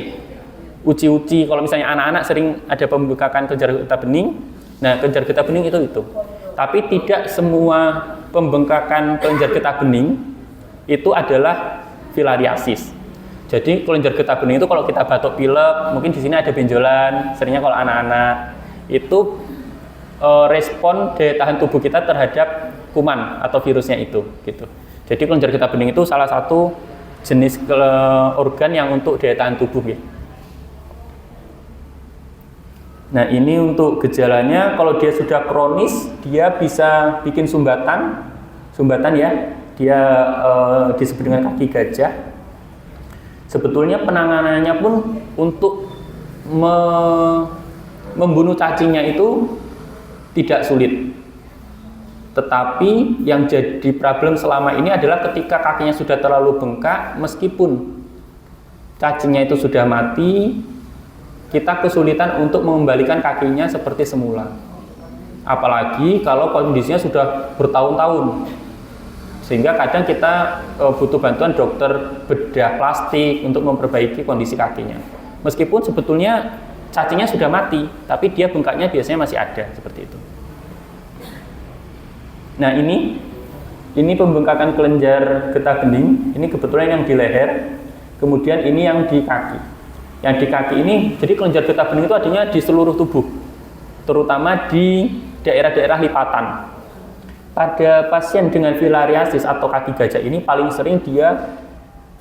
Uci-uci kalau misalnya anak-anak sering ada pembengkakan kelenjar getah bening. Nah, kelenjar getah bening itu. Tapi tidak semua pembengkakan kelenjar getah bening itu adalah filariasis. Jadi kelenjar getah bening itu kalau kita batuk pilek, mungkin di sini ada benjolan, seringnya kalau anak-anak itu respon daya tahan tubuh kita terhadap kuman atau virusnya itu gitu. Jadi kelenjar getah bening itu salah satu jenis organ yang untuk daya tahan tubuh ya. Nah ini untuk gejalanya, kalau dia sudah kronis dia bisa bikin sumbatan ya, dia disebut dengan kaki gajah. Sebetulnya penanganannya pun untuk membunuh cacingnya itu tidak sulit. Tetapi yang jadi problem selama ini adalah ketika kakinya sudah terlalu bengkak, meskipun cacingnya itu sudah mati, kita kesulitan untuk mengembalikan kakinya seperti semula. Apalagi kalau kondisinya sudah bertahun-tahun. Sehingga kadang kita butuh bantuan dokter bedah plastik untuk memperbaiki kondisi kakinya. Meskipun sebetulnya cacingnya sudah mati, tapi dia bengkaknya biasanya masih ada, seperti itu. Nah, ini pembengkakan kelenjar getah bening. Ini kebetulan yang di leher. Kemudian ini yang di kaki. Yang di kaki ini, jadi kelenjar getah bening itu adanya di seluruh tubuh, terutama di daerah-daerah lipatan. Pada pasien dengan filariasis atau kaki gajah ini paling sering dia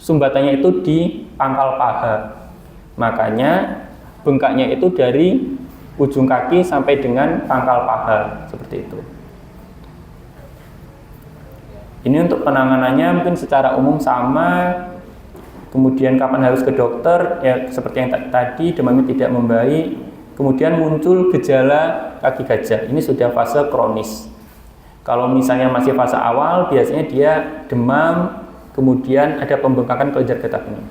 sumbatannya itu di pangkal paha. Makanya bengkaknya itu dari ujung kaki sampai dengan pangkal paha, seperti itu. Ini untuk penanganannya mungkin secara umum sama. Kemudian kapan harus ke dokter, ya seperti yang tadi, demamnya tidak membaik. Kemudian muncul gejala kaki gajah, ini sudah fase kronis. Kalau misalnya masih fase awal, biasanya dia demam, kemudian ada pembengkakan kelenjar getah bening.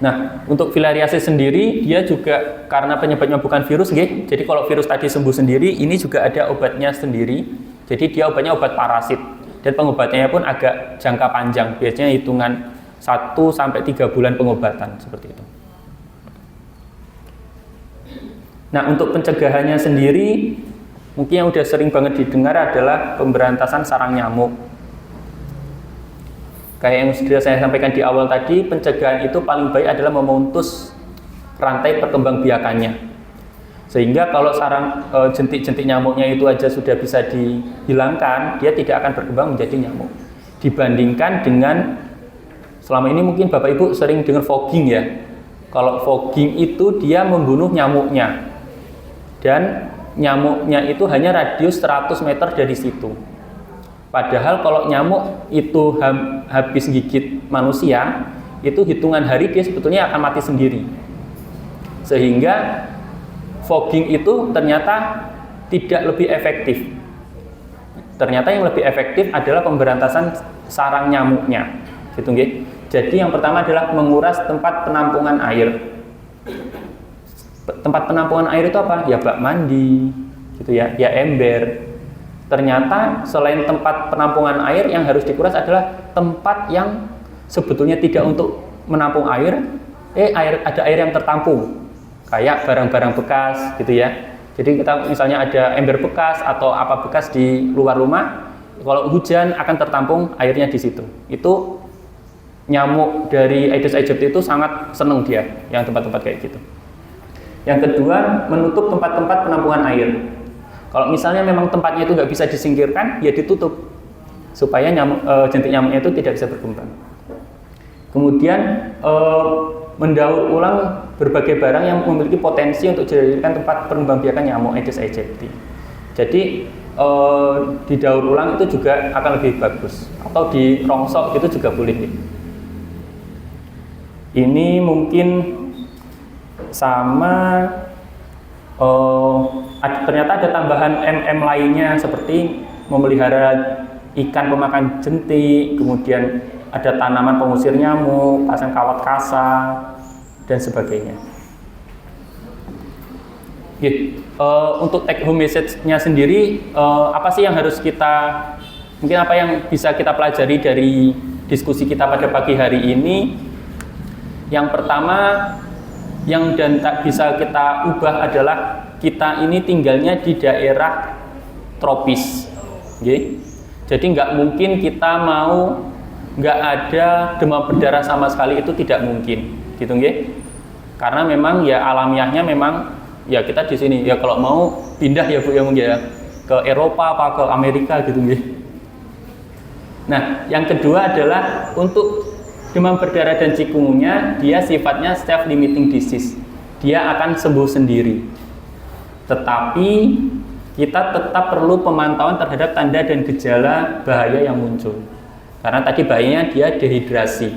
Nah, untuk filariasis sendiri, dia juga karena penyebabnya bukan virus, jadi kalau virus tadi sembuh sendiri, ini juga ada obatnya sendiri. Jadi dia obatnya obat parasit, dan pengobatannya pun agak jangka panjang, biasanya hitungan 1-3 bulan pengobatan, seperti itu. Nah, untuk pencegahannya sendiri, mungkin yang udah sering banget didengar adalah pemberantasan sarang nyamuk. Kayak yang sudah saya sampaikan di awal tadi, pencegahan itu paling baik adalah memutus rantai perkembangbiakannya. Sehingga kalau sarang jentik-jentik nyamuknya itu aja sudah bisa dihilangkan, dia tidak akan berkembang menjadi nyamuk. Dibandingkan dengan, selama ini mungkin Bapak Ibu sering dengar fogging ya. Kalau fogging itu dia membunuh nyamuknya. Dan nyamuknya itu hanya radius 100 meter dari situ. Padahal kalau nyamuk itu habis gigit manusia, itu hitungan hari dia sebetulnya akan mati sendiri. Sehingga fogging itu ternyata tidak lebih efektif. Ternyata yang lebih efektif adalah pemberantasan sarang nyamuknya. Gitu nggih. Jadi yang pertama adalah menguras tempat penampungan air. Tempat penampungan air itu apa? Ya bak mandi, gitu ya, ya ember. Ternyata selain tempat penampungan air, yang harus dikuras adalah tempat yang sebetulnya tidak untuk menampung air, ada air yang tertampung, kayak barang-barang bekas, gitu ya. Jadi kita misalnya ada ember bekas atau apa bekas di luar rumah, kalau hujan akan tertampung airnya di situ. Itu nyamuk dari Aedes aegypti itu sangat seneng dia, yang tempat-tempat kayak gitu. Yang kedua, menutup tempat-tempat penampungan air. Kalau misalnya memang tempatnya itu nggak bisa disingkirkan, ya ditutup supaya jentik nyamuknya itu tidak bisa berkembang. Kemudian mendaur ulang berbagai barang yang memiliki potensi untuk dijadikan tempat pengembangbiakan nyamuk Aedes aegypti. Jadi didaur ulang itu juga akan lebih bagus, atau dirongsok itu juga boleh. Ini mungkin sama ternyata ada tambahan MM lainnya seperti memelihara ikan pemakan jentik, kemudian ada tanaman pengusir nyamuk, pasang kawat kasa, dan sebagainya. Untuk take home message-nya sendiri, apa sih yang harus mungkin apa yang bisa kita pelajari dari diskusi kita pada pagi hari ini? Yang pertama, yang dan tak bisa kita ubah adalah kita ini tinggalnya di daerah tropis, okay? Jadi nggak mungkin kita mau nggak ada demam berdarah sama sekali, itu tidak mungkin, gitu, okay? Karena memang ya alamiahnya memang ya kita di sini ya kalau mau pindah ya Bu ya mungkin ya ke Eropa apa ke Amerika gitu, okay? Nah, yang kedua adalah untuk demam berdarah dan chikungunya, dia sifatnya self-limiting disease. Dia akan sembuh sendiri. Tetapi kita tetap perlu pemantauan terhadap tanda dan gejala bahaya yang muncul. Karena tadi bahayanya dia dehidrasi.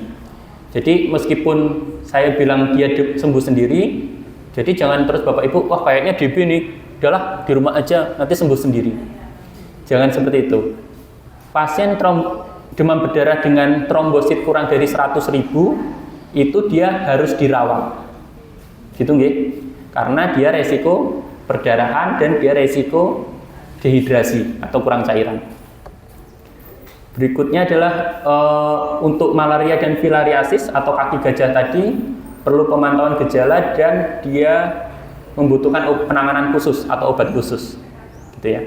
Jadi meskipun saya bilang dia sembuh sendiri, jadi jangan terus Bapak Ibu, wah kayaknya DB nih, udahlah di rumah aja nanti sembuh sendiri. Jangan seperti itu. Pasien demam berdarah dengan trombosit kurang dari 100.000 itu dia harus dirawat, gitu nggih? Karena dia resiko perdarahan, dan dia resiko dehidrasi atau kurang cairan. Berikutnya adalah untuk malaria dan filariasis atau kaki gajah tadi perlu pemantauan gejala dan dia membutuhkan penanganan khusus atau obat khusus, gitu ya.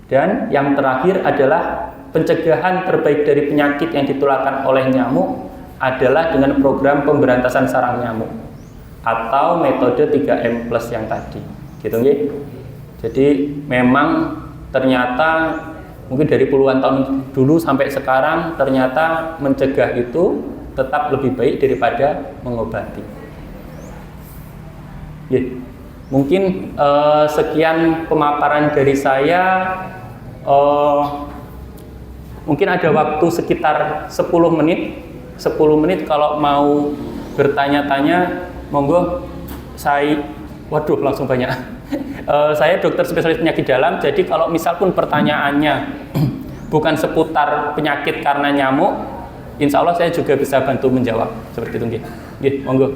Dan yang terakhir adalah pencegahan terbaik dari penyakit yang ditularkan oleh nyamuk adalah dengan program pemberantasan sarang nyamuk atau metode 3M+ yang tadi, gitu nggih. Jadi memang ternyata mungkin dari puluhan tahun dulu sampai sekarang ternyata mencegah itu tetap lebih baik daripada mengobati. Mungkin sekian pemaparan dari saya. Mungkin ada waktu sekitar 10 menit. 10 menit kalau mau bertanya-tanya, monggo. Waduh, langsung banyak. Saya dokter spesialis penyakit dalam, jadi kalau misal pun pertanyaannya bukan seputar penyakit karena nyamuk, insya Allah saya juga bisa bantu menjawab seperti itu. Nggih, monggo.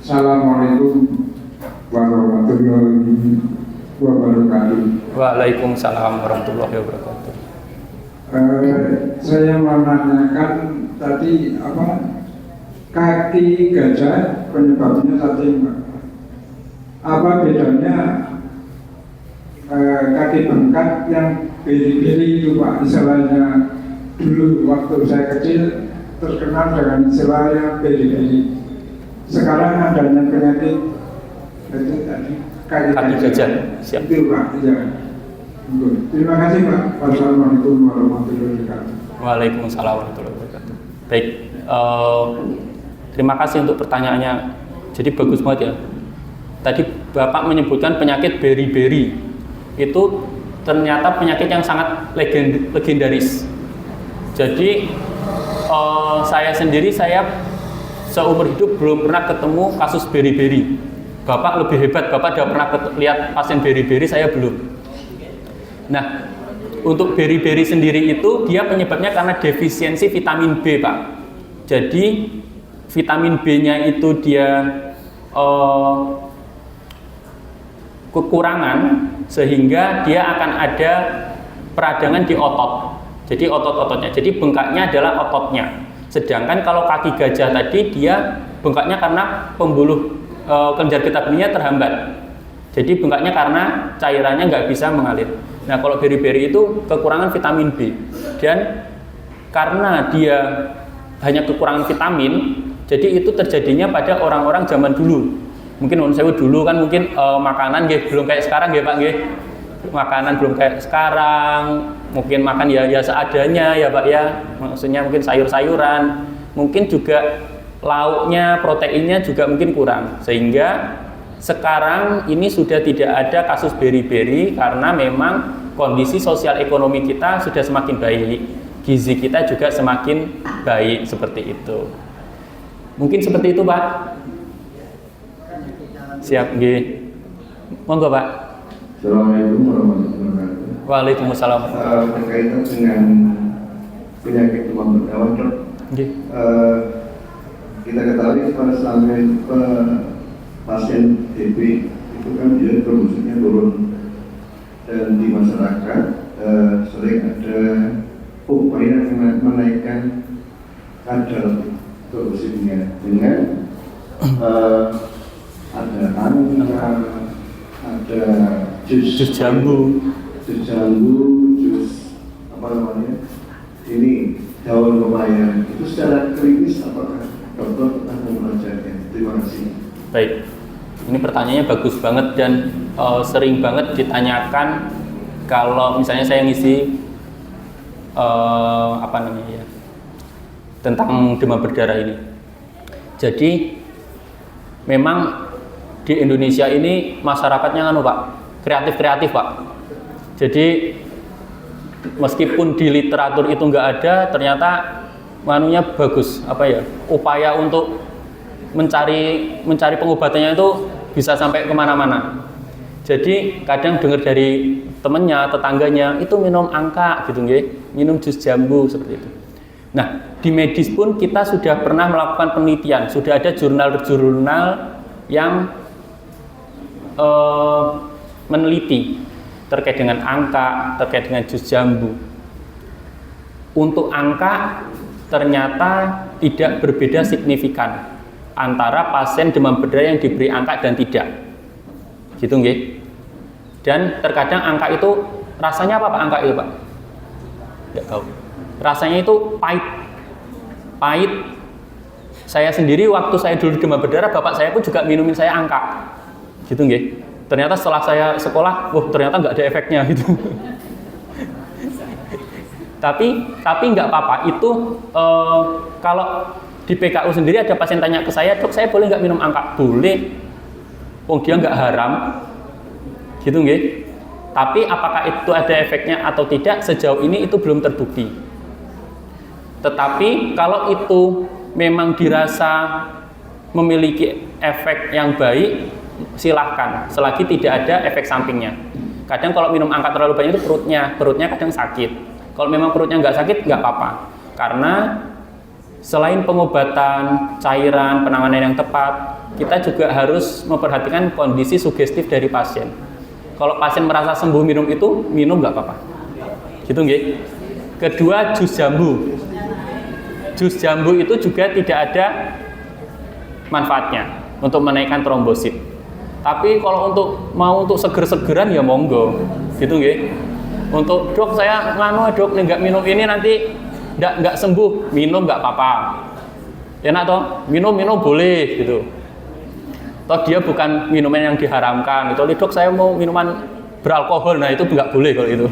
Assalamualaikum warahmatullahi wabarakatuh. Waalaikumsalam warahmatullahi wabarakatuh. Saya mau menanyakan tadi kaki gajah penyebabnya tadi apa bedanya kaki bengkak yang beri-beri itu Pak, istilahnya dulu waktu saya kecil terkenal dengan istilahnya beri-beri. Sekarang adanya penyakit itu tadi kaki gajah. Siap. Itu Pak, ya. Terima kasih Pak. Wassalamualaikum warahmatullahi wabarakatuh. Waalaikumsalam warahmatullahi wabarakatuh. Baik, terima kasih untuk pertanyaannya. Jadi bagus banget ya. Tadi Bapak menyebutkan penyakit beri-beri. Itu ternyata penyakit yang sangat legendaris. Jadi saya sendiri seumur hidup belum pernah ketemu kasus beri-beri. Bapak lebih hebat, Bapak sudah pernah lihat pasien beri-beri, saya belum. Nah, untuk beri-beri sendiri itu dia penyebabnya karena defisiensi vitamin B, Pak. Jadi vitamin B-nya itu dia kekurangan sehingga dia akan ada peradangan di otot. Jadi otot-ototnya. Jadi bengkaknya adalah ototnya. Sedangkan kalau kaki gajah tadi dia bengkaknya karena pembuluh kelenjar getah benihnya terhambat. Jadi bengkaknya karena cairannya nggak bisa mengalir. Nah, kalau beri-beri itu kekurangan vitamin B. Dan karena dia hanya kekurangan vitamin, jadi itu terjadinya pada orang-orang zaman dulu. Mungkin saya dulu kan mungkin makanan belum kayak sekarang Pak nggih. Makanan belum kayak sekarang, mungkin makan ya seadanya ya Pak ya. Maksudnya mungkin sayur-sayuran, mungkin juga lauknya, proteinnya juga mungkin kurang. Sehingga sekarang ini sudah tidak ada kasus beri-beri karena memang kondisi sosial ekonomi kita sudah semakin baik, gizi kita juga semakin baik seperti itu. Mungkin seperti itu Pak. Siap, nggih. Monggo Pak. Assalamualaikum warahmatullahi wabarakatuh. Waalaikumsalam. Berkaitan dengan penyakit demam berdarah, Dok. Nggih. Kita ketahui pada saat pasien TB itu kan dia trombosidnya turun, dan di masyarakat sering ada upaya menaikkan kadar trombosidnya dengan ada angka, ada jus jambu, jus apa namanya ini daun pepaya. Itu secara klinis apakah dokter pernah mempelajarinya? Terima kasih. Baik, ini pertanyaannya bagus banget dan sering banget ditanyakan kalau misalnya saya ngisi tentang demam berdarah ini. Jadi memang di Indonesia ini masyarakatnya Pak, kreatif Pak. Jadi meskipun di literatur itu nggak ada, ternyata bagus upaya untuk mencari pengobatannya itu bisa sampai kemana-mana. Jadi kadang dengar dari temennya, tetangganya itu minum angka gitu nggih, minum jus jambu seperti itu. Nah, di medis pun kita sudah pernah melakukan penelitian, sudah ada jurnal-jurnal yang meneliti terkait dengan angka, terkait dengan jus jambu. Untuk angka ternyata tidak berbeda signifikan antara pasien demam berdarah yang diberi angka dan tidak. Gitu nggih. Dan terkadang angka itu rasanya apa Pak angka itu Pak? Tidak tahu. Rasanya itu pahit. Pahit. Saya sendiri waktu saya dulu demam berdarah, bapak saya pun juga minumin saya angka. Gitu nggih. Ternyata setelah saya sekolah, ternyata nggak ada efeknya gitu. tapi nggak apa-apa. Itu kalau di PKU sendiri ada pasien tanya ke saya, dok saya boleh nggak minum angka? Boleh. Dia nggak haram. Gitu nggih. Tapi apakah itu ada efeknya atau tidak, sejauh ini itu belum terbukti. Tetapi kalau itu memang dirasa memiliki efek yang baik, silahkan, selagi tidak ada efek sampingnya. Kadang kalau minum angka terlalu banyak itu perutnya kadang sakit. Kalau memang perutnya nggak sakit, nggak apa-apa. Karena selain pengobatan, cairan, penanganan yang tepat, kita juga harus memperhatikan kondisi sugestif dari pasien. Kalau pasien merasa sembuh minum itu, minum nggak apa-apa. Gitu nggih. Kedua, jus jambu. Jus jambu itu juga tidak ada manfaatnya untuk menaikkan trombosit. Tapi kalau untuk seger-segeran ya monggo, gitu nggih. Untuk dok saya dok nggak minum ini nanti nggak sembuh, minum nggak apa-apa. Enak toh, minum boleh gitu. Toh dia bukan minuman yang diharamkan. Itu dok saya mau minuman beralkohol, nah itu nggak boleh kalau itu.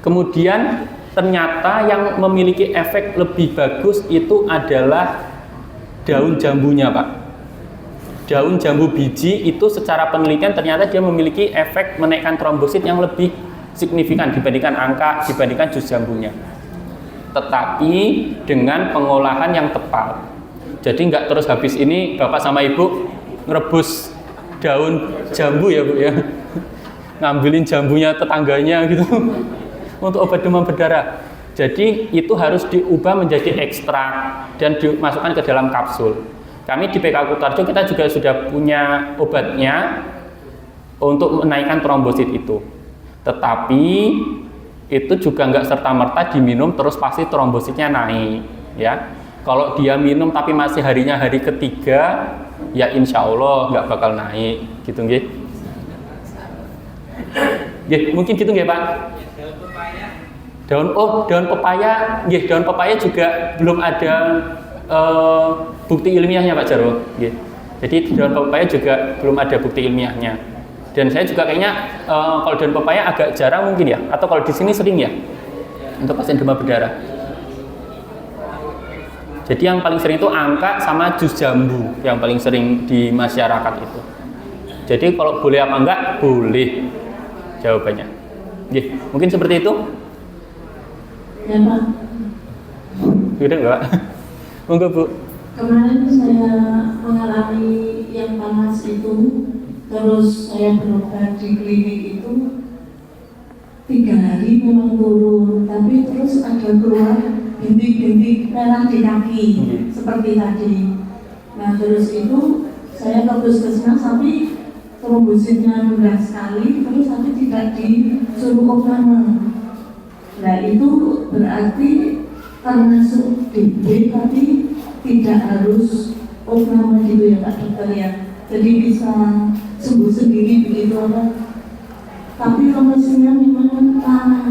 Kemudian ternyata yang memiliki efek lebih bagus itu adalah daun jambunya Pak. Daun jambu biji itu secara penelitian ternyata dia memiliki efek menaikkan trombosit yang lebih signifikan dibandingkan angka, dibandingkan jus jambunya. Tetapi dengan pengolahan yang tepat. Jadi nggak terus habis ini Bapak sama Ibu ngerebus daun jambu ya Bu ya. Ngambilin jambunya tetangganya gitu untuk obat demam berdarah. Jadi itu harus diubah menjadi ekstrak dan dimasukkan ke dalam kapsul. Kami di PKU Kutarjo kita juga sudah punya obatnya untuk menaikkan trombosit itu. Tetapi itu juga nggak serta-merta diminum terus pasti trombositnya naik. Ya, kalau dia minum tapi masih harinya hari ketiga, ya insya Allah nggak bakal naik. Gitu nggih. Mungkin gitu nggih Pak. Daun pepaya, daun pepaya juga belum ada bukti ilmiahnya Pak Jarwo. Jadi daun pepaya juga belum ada bukti ilmiahnya. Dan saya juga kayaknya kalau daun pepaya agak jarang mungkin ya, atau kalau di sini sering ya untuk pasien demam berdarah. Jadi yang paling sering itu angka sama jus jambu yang paling sering di masyarakat itu. Jadi kalau boleh apa enggak? Boleh jawabannya. Mungkin seperti itu. Ya Pak. Udah enggak? Monggo Bu. Kemarin saya mengalami yang panas itu, terus saya berobat di klinik itu 3 hari memang turun, tapi terus ada keluar bintik-bintik merah di kaki seperti tadi. Nah terus itu saya ke puskesmas tapi trombositnya rendah sekali, terus tapi tidak disuruh opname. Nah itu berarti termasuk DB tapi tidak harus opname gitu ya Pak Dokter ya. Jadi bisa sembuh sendiri begitu apa? Tapi trombositnya memang lama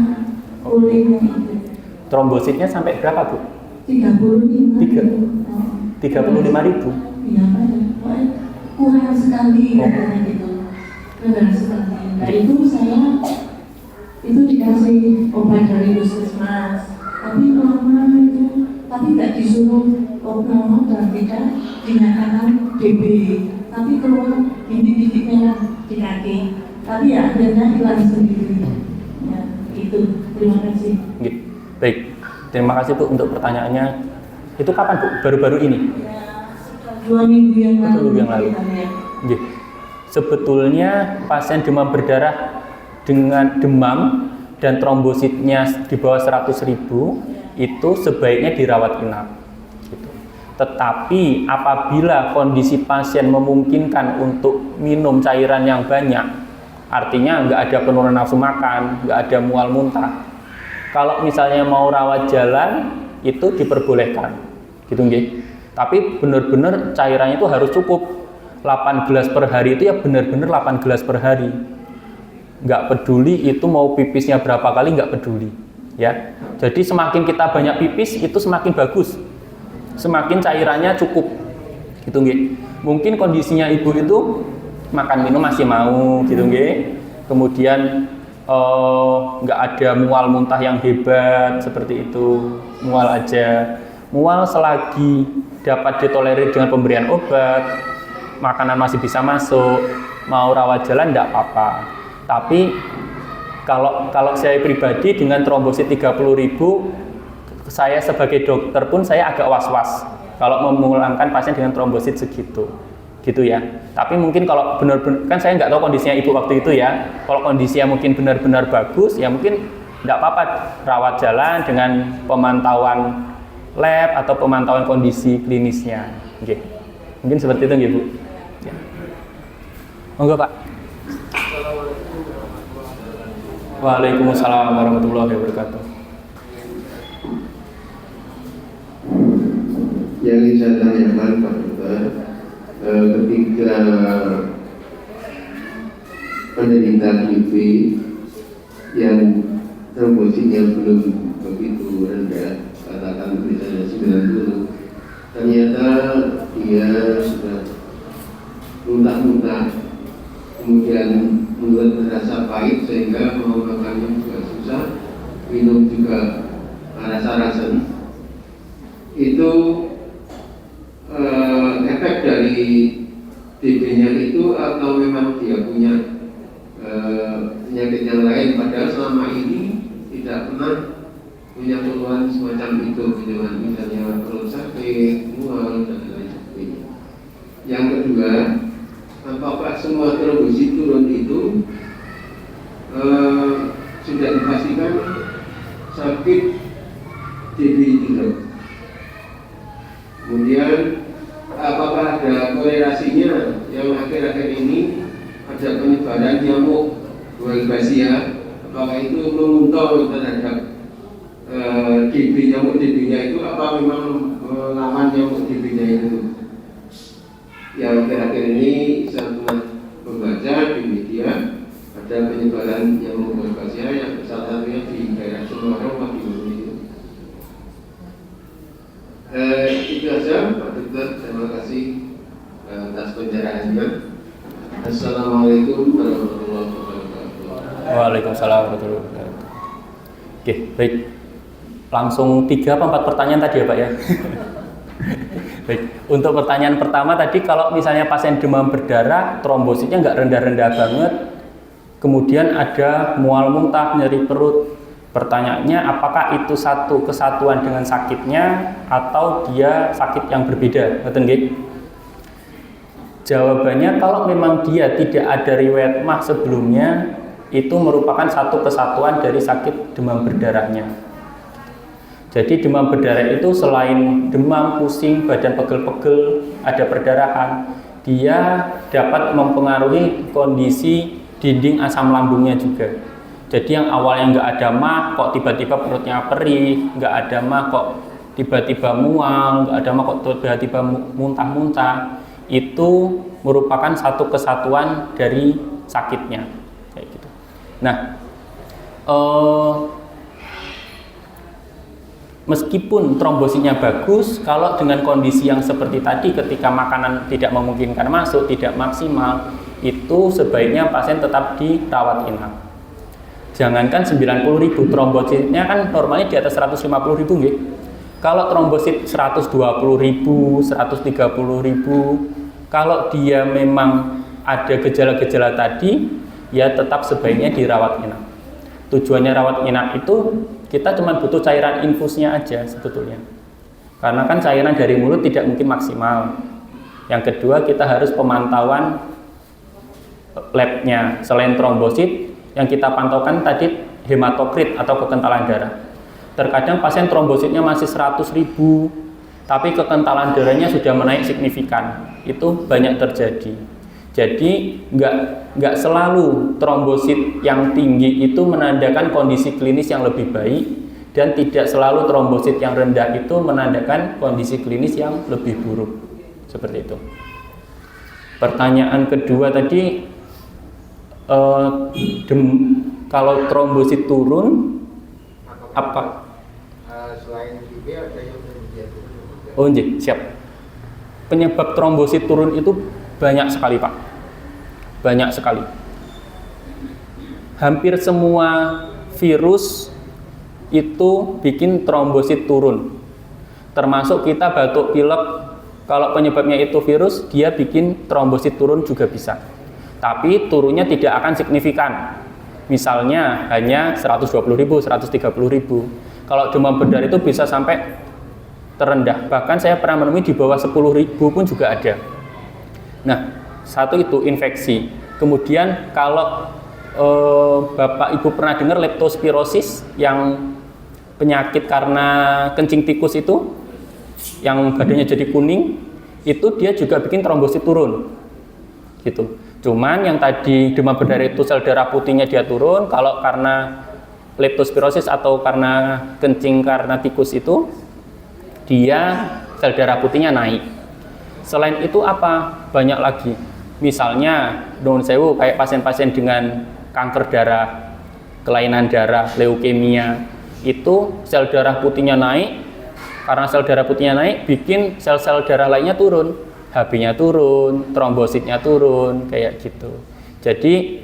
olehnya itu. Trombositnya sampai berapa Bu? 35.000. Iya Pak. Kurang sekali katanya gitu. Kurang sekali. Nah itu saya itu dikasih obat dari puskesmas. Tapi lama itu, tapi tidak disuruh opname dan tidak dinyatakan DB. Tapi keluar bintik-bintik merah di kaki. Tapi ya akhirnya hilang sendiri. Ya, itu. Terima kasih. Baik, terima kasih Bu untuk pertanyaannya. Itu kapan Bu? Baru-baru ini? Ya, sudah 2 minggu yang lalu. Ya. Sebetulnya pasien demam berdarah dengan demam dan trombositnya di bawah 100.000 itu sebaiknya dirawat inap. Gitu. Tetapi apabila kondisi pasien memungkinkan untuk minum cairan yang banyak, artinya nggak ada penurunan nafsu makan, nggak ada mual muntah. Kalau misalnya mau rawat jalan, itu diperbolehkan, gitu nggih. Tapi benar-benar cairannya itu harus cukup. 8 gelas per hari itu ya benar-benar 8 gelas per hari. Nggak peduli itu mau pipisnya berapa kali, nggak peduli. Ya, jadi semakin kita banyak pipis itu semakin bagus. Semakin cairannya cukup, gitu nggih. Mungkin kondisinya ibu itu makan minum masih mau, gitu nggih. Kemudian nggak ada mual muntah yang hebat seperti itu, mual aja. Mual selagi dapat ditolerir dengan pemberian obat, makanan masih bisa masuk, mau rawat jalan nggak apa-apa. Tapi kalau saya pribadi dengan trombosit 30.000, saya sebagai dokter pun saya agak was-was kalau memulangkan pasien dengan trombosit segitu, gitu ya. Tapi mungkin kalau benar-benar, kan saya nggak tahu kondisinya ibu waktu itu ya. Kalau kondisinya mungkin benar-benar bagus, ya mungkin nggak apa-apa rawat jalan dengan pemantauan lab atau pemantauan kondisi klinisnya. Oke. Mungkin seperti itu, Bu. Ya. Monggo, Pak. Waalaikumsalam warahmatullahi wabarakatuh. Yang ingin saya tanyakan Pak Dokter, ketika penderita HIV yang trombositnya belum begitu rendah, katakan misalnya 90, ternyata dia sudah muntah-muntah, kemudian mulut terasa pahit sehingga mau makannya juga susah, minum juga rasa-rasan. Itu efek dari TB-nya itu atau memang dia punya penyakit yang lain, padahal selama ini tidak pernah punya keluhan semacam itu, misalnya perut sakit, mual dan lain sebagainya. Yang kedua, apakah semua trombosit turun itu sudah dipastikan sakit TB itu? Kemudian apakah ada korelasinya yang akhir-akhir ini ada penyebaran nyamuk Wolbachia? Apakah itu menguntung terhadap DB, nyamuk DB-nya itu, apa memang melawan nyamuk DB-nya itu? Yang akhir-akhir ini saya pernah membaca di media ada penyebaran nyamuk Wolbachia yang salah satunya di daerah Semarang, Madiun itu. Itu saja Pak Dokter, terima kasih atas pencerahannya. Assalamualaikum warahmatullahi wabarakatuh. Waalaikumsalam warahmatullahi wabarakatuh. Oke, baik. Langsung 3 apa 4 pertanyaan tadi ya Pak ya. Baik, untuk pertanyaan pertama tadi, kalau misalnya pasien demam berdarah, trombositnya nggak rendah-rendah banget, kemudian ada mual muntah, nyeri perut. Pertanyaannya, apakah itu satu kesatuan dengan sakitnya atau dia sakit yang berbeda? Ngerti nggih? Jawabannya, kalau memang dia tidak ada riwayat mah sebelumnya, itu merupakan satu kesatuan dari sakit demam berdarahnya. Jadi demam berdarah itu selain demam, pusing, badan pegel-pegel, ada perdarahan, dia dapat mempengaruhi kondisi dinding asam lambungnya juga. Jadi yang awalnya nggak ada mah, kok tiba-tiba perutnya perih, nggak ada mah, kok tiba-tiba mual, nggak ada mah, kok tiba-tiba muntah-muntah, itu merupakan satu kesatuan dari sakitnya, kayak gitu. Nah, meskipun trombositnya bagus, kalau dengan kondisi yang seperti tadi, ketika makanan tidak memungkinkan masuk, tidak maksimal, itu sebaiknya pasien tetap dirawat inap. Jangankan 90.000, trombositnya kan normalnya di atas 150.000 nggih. Kalau trombosit 120.000, 130.000, kalau dia memang ada gejala-gejala tadi, ya tetap sebaiknya dirawat inap. Tujuannya rawat inap itu kita cuma butuh cairan infusnya aja sebetulnya. Karena kan cairan dari mulut tidak mungkin maksimal. Yang kedua, kita harus pemantauan labnya. Selain trombosit, yang kita pantaukan tadi hematokrit atau kekentalan darah. Terkadang pasien trombositnya masih 100.000, tapi kekentalan darahnya sudah menaik signifikan. Itu banyak terjadi. Jadi nggak selalu trombosit yang tinggi itu menandakan kondisi klinis yang lebih baik, dan tidak selalu trombosit yang rendah itu menandakan kondisi klinis yang lebih buruk. Seperti itu. Pertanyaan kedua tadi, kalau trombosit turun, apa? Selain TB ada yang berhenti turun juga. Oh, siap. Penyebab trombosit turun itu banyak sekali, Pak. Banyak sekali. Hampir semua virus itu bikin trombosit turun. Termasuk kita batuk pilek, kalau penyebabnya itu virus, dia bikin trombosit turun juga bisa. Tapi turunnya tidak akan signifikan. Misalnya hanya 120.000, 130.000. Kalau demam berdarah itu bisa sampai terendah. Bahkan saya pernah menemui di bawah 10.000 pun juga ada. Nah, satu itu infeksi. Kemudian kalau Bapak Ibu pernah dengar leptospirosis, yang penyakit karena kencing tikus itu, yang badannya jadi kuning, itu dia juga bikin trombosit turun. Gitu. Cuman yang tadi demam berdarah itu sel darah putihnya dia turun, kalau karena leptospirosis atau karena kencing karena tikus itu, dia sel darah putihnya naik. Selain itu apa? Banyak lagi. Misalnya, nuwun sewu, kayak pasien-pasien dengan kanker darah, kelainan darah, leukemia, itu sel darah putihnya naik. Karena sel darah putihnya naik, bikin sel-sel darah lainnya turun. HB-nya turun, trombositnya turun, kayak gitu. Jadi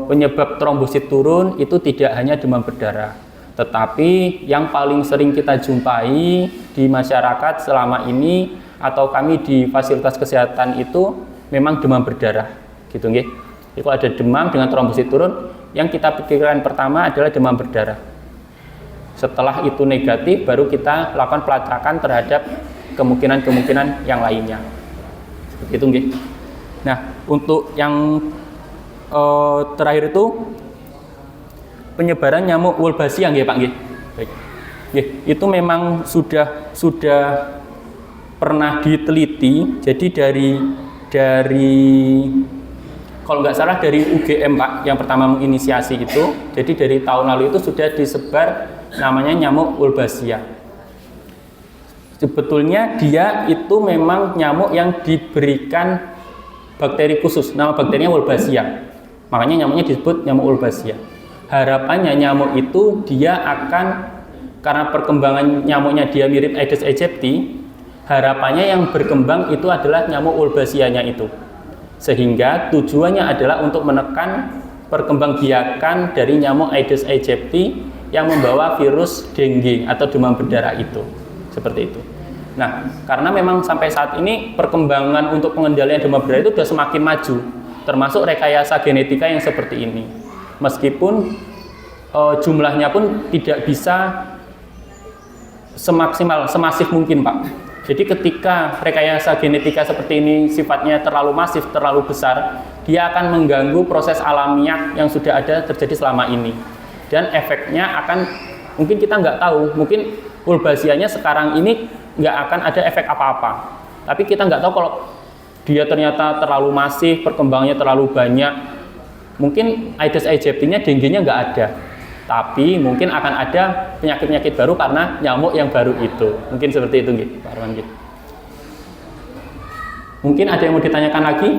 penyebab trombosit turun itu tidak hanya demam berdarah, tetapi yang paling sering kita jumpai di masyarakat selama ini atau kami di fasilitas kesehatan itu memang demam berdarah, gitu nggih. Itu ada demam dengan trombosit turun, yang kita pikirkan pertama adalah demam berdarah. Setelah itu negatif, baru kita lakukan pelacakan terhadap kemungkinan-kemungkinan yang lainnya. Seperti itu nggih. Nah, untuk yang terakhir itu penyebaran nyamuk Wolbachia nggih Pak nggih. Baik. Nggih, itu memang sudah pernah diteliti. Jadi dari kalau nggak salah dari UGM Pak yang pertama menginisiasi itu. Jadi dari tahun lalu itu sudah disebar namanya nyamuk Wolbachia. Sebetulnya dia itu memang nyamuk yang diberikan bakteri khusus, nama bakterinya Wolbachia. Makanya nyamuknya disebut nyamuk Wolbachia. Harapannya nyamuk itu dia akan, karena perkembangan nyamuknya dia mirip Aedes aegypti, harapannya yang berkembang itu adalah nyamuk Wolbachia-nya itu. Sehingga tujuannya adalah untuk menekan perkembangbiakan dari nyamuk Aedes aegypti yang membawa virus dengue atau demam berdarah itu. Seperti itu. Nah, karena memang sampai saat ini perkembangan untuk pengendalian demam berdarah itu sudah semakin maju, termasuk rekayasa genetika yang seperti ini. Meskipun jumlahnya pun tidak bisa semasif mungkin, Pak. Jadi ketika rekayasa genetika seperti ini sifatnya terlalu masif, terlalu besar, dia akan mengganggu proses alamiah yang sudah ada terjadi selama ini. Dan efeknya akan, mungkin kita nggak tahu, mungkin Wolbachia-nya sekarang ini nggak akan ada efek apa-apa. Tapi kita nggak tahu kalau dia ternyata terlalu masif, perkembangannya terlalu banyak. Mungkin Aedes aegypti-nya, dengue-nya nggak ada. Tapi mungkin akan ada penyakit-penyakit baru karena nyamuk yang baru itu. Mungkin seperti itu, gitu, Pak Arwan. Gitu. Mungkin ada yang mau ditanyakan lagi?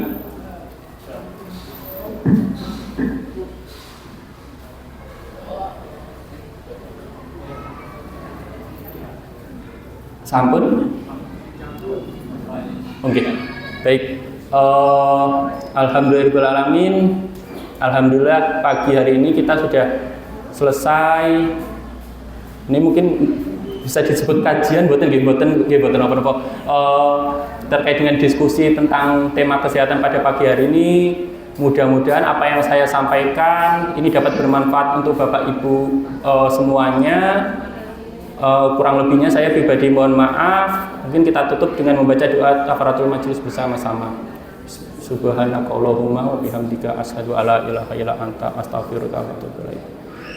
Sampun? Oke, baik. Alhamdulillahirrahmanirrahim. Alhamdulillah pagi hari ini kita sudah selesai. Ini mungkin bisa disebut kajian, boten apa-apa. Terkait dengan diskusi tentang tema kesehatan pada pagi hari ini. Mudah-mudahan apa yang saya sampaikan ini dapat bermanfaat untuk Bapak Ibu semuanya. Kurang lebihnya saya pribadi mohon maaf. Mungkin kita tutup dengan membaca doa kafaratul majelis bersama-sama. Subhanakallahumma wa bihamdika asyhadu alla ilaha illa anta astaghfiruka wa atubu ilaik.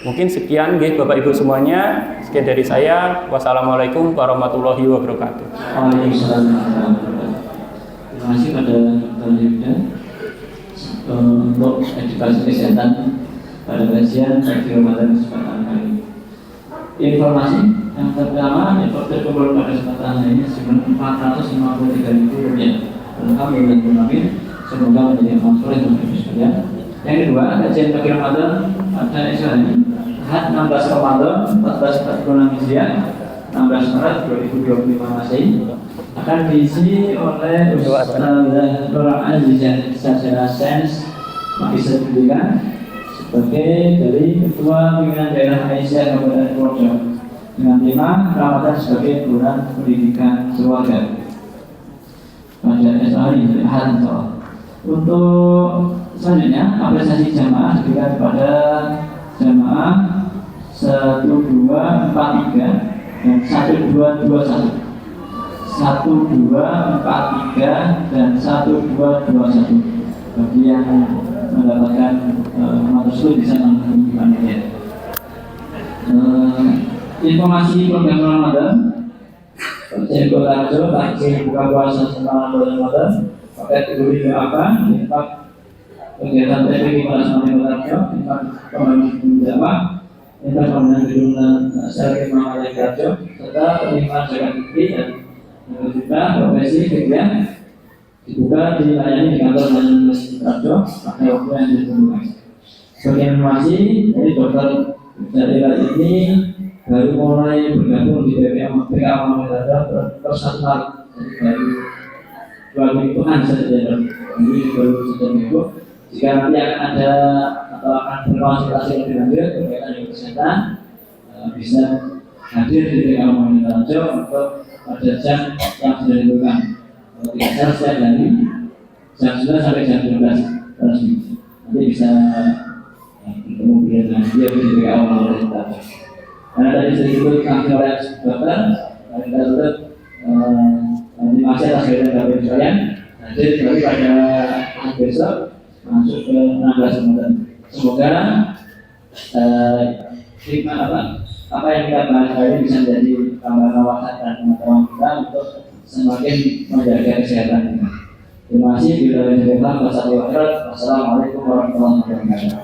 Mungkin sekian nggih Bapak Ibu semuanya. Sekian dari saya. Wassalamualaikum warahmatullahi wabarakatuh. Waalaikumsalam warahmatullahi wabarakatuh. Terima kasih pada Dr. Yuda untuk edukasi kesehatan pada kajian Ramadan kesempatan kali ini. Informasi yang pertama, reporter kumpul pada kesempatan ini sebanyak Rp453.000. Alhamdulillah, semoga menjadi amal soleh untuk sekalian. Yang kedua, kajian pagi Ramadan pada esok hari Ahad 16 Ramadan 1446 Hijriah 16 Maret 2025 Masehi akan diisi oleh Ustaz Nur Azizah Sarjana Sains Magister Pendidikan sebagai dari Ketua Pimpinan Daerah Aisyah Kabupaten Purworejo dengan tema Ramadan sebagai bulan pendidikan keluarga pada esok hari Ahad. Untuk selanjutnya apresiasi jamaah diberikan kepada jamaah 1243 dan 1221, 1243 dan 1221 bagi yang mendapatkan matur bisa menghubungi panitia. Informasi program Ramadan Kabupaten Purworejo takjil buka puasa selama bulan Ramadan pakai kategori apa? Infak kegiatan TPK pada selama Purworejo, infak pembangunan jamaah, infak pembangunan gedung Syarif Muhammad Purworejo, serta penerimaan zakat fitri dan juga profesi kerja dibuka dilayani di kantor Pembangunan Purworejo pada waktu yang ditentukan. Sebagai informasi dari dokter dari ini baru mulai bergabung di PKM Purworejo per 1 Maret, dari 2 mingguan saja. Ini baru 1 minggu. Jika nanti akan ada atau akan berkonsultasi lebih lanjut berkaitan dengan kesehatan, bisa hadir di PKM Purworejo untuk pada jam yang sudah ditentukan. Kalau tidak salah setiap hari jam 9 sampai jam 12 resmi. Nanti bisa bertemu dengan dia di PKM Purworejo. Karena tadi sudah diberikan oleh dokter, kita tutup. Terima kasih atas kehadiran Bapak Ibu sekalian. Hadir kembali pada besok masuk ke 16 Ramadan. Semoga hikmah apa yang kita bahas hari ini bisa menjadi tambahan wawasan dan pengetahuan kita untuk semakin menjaga kesehatan kita. Terima kasih. Wassalamualaikum warahmatullahi wabarakatuh.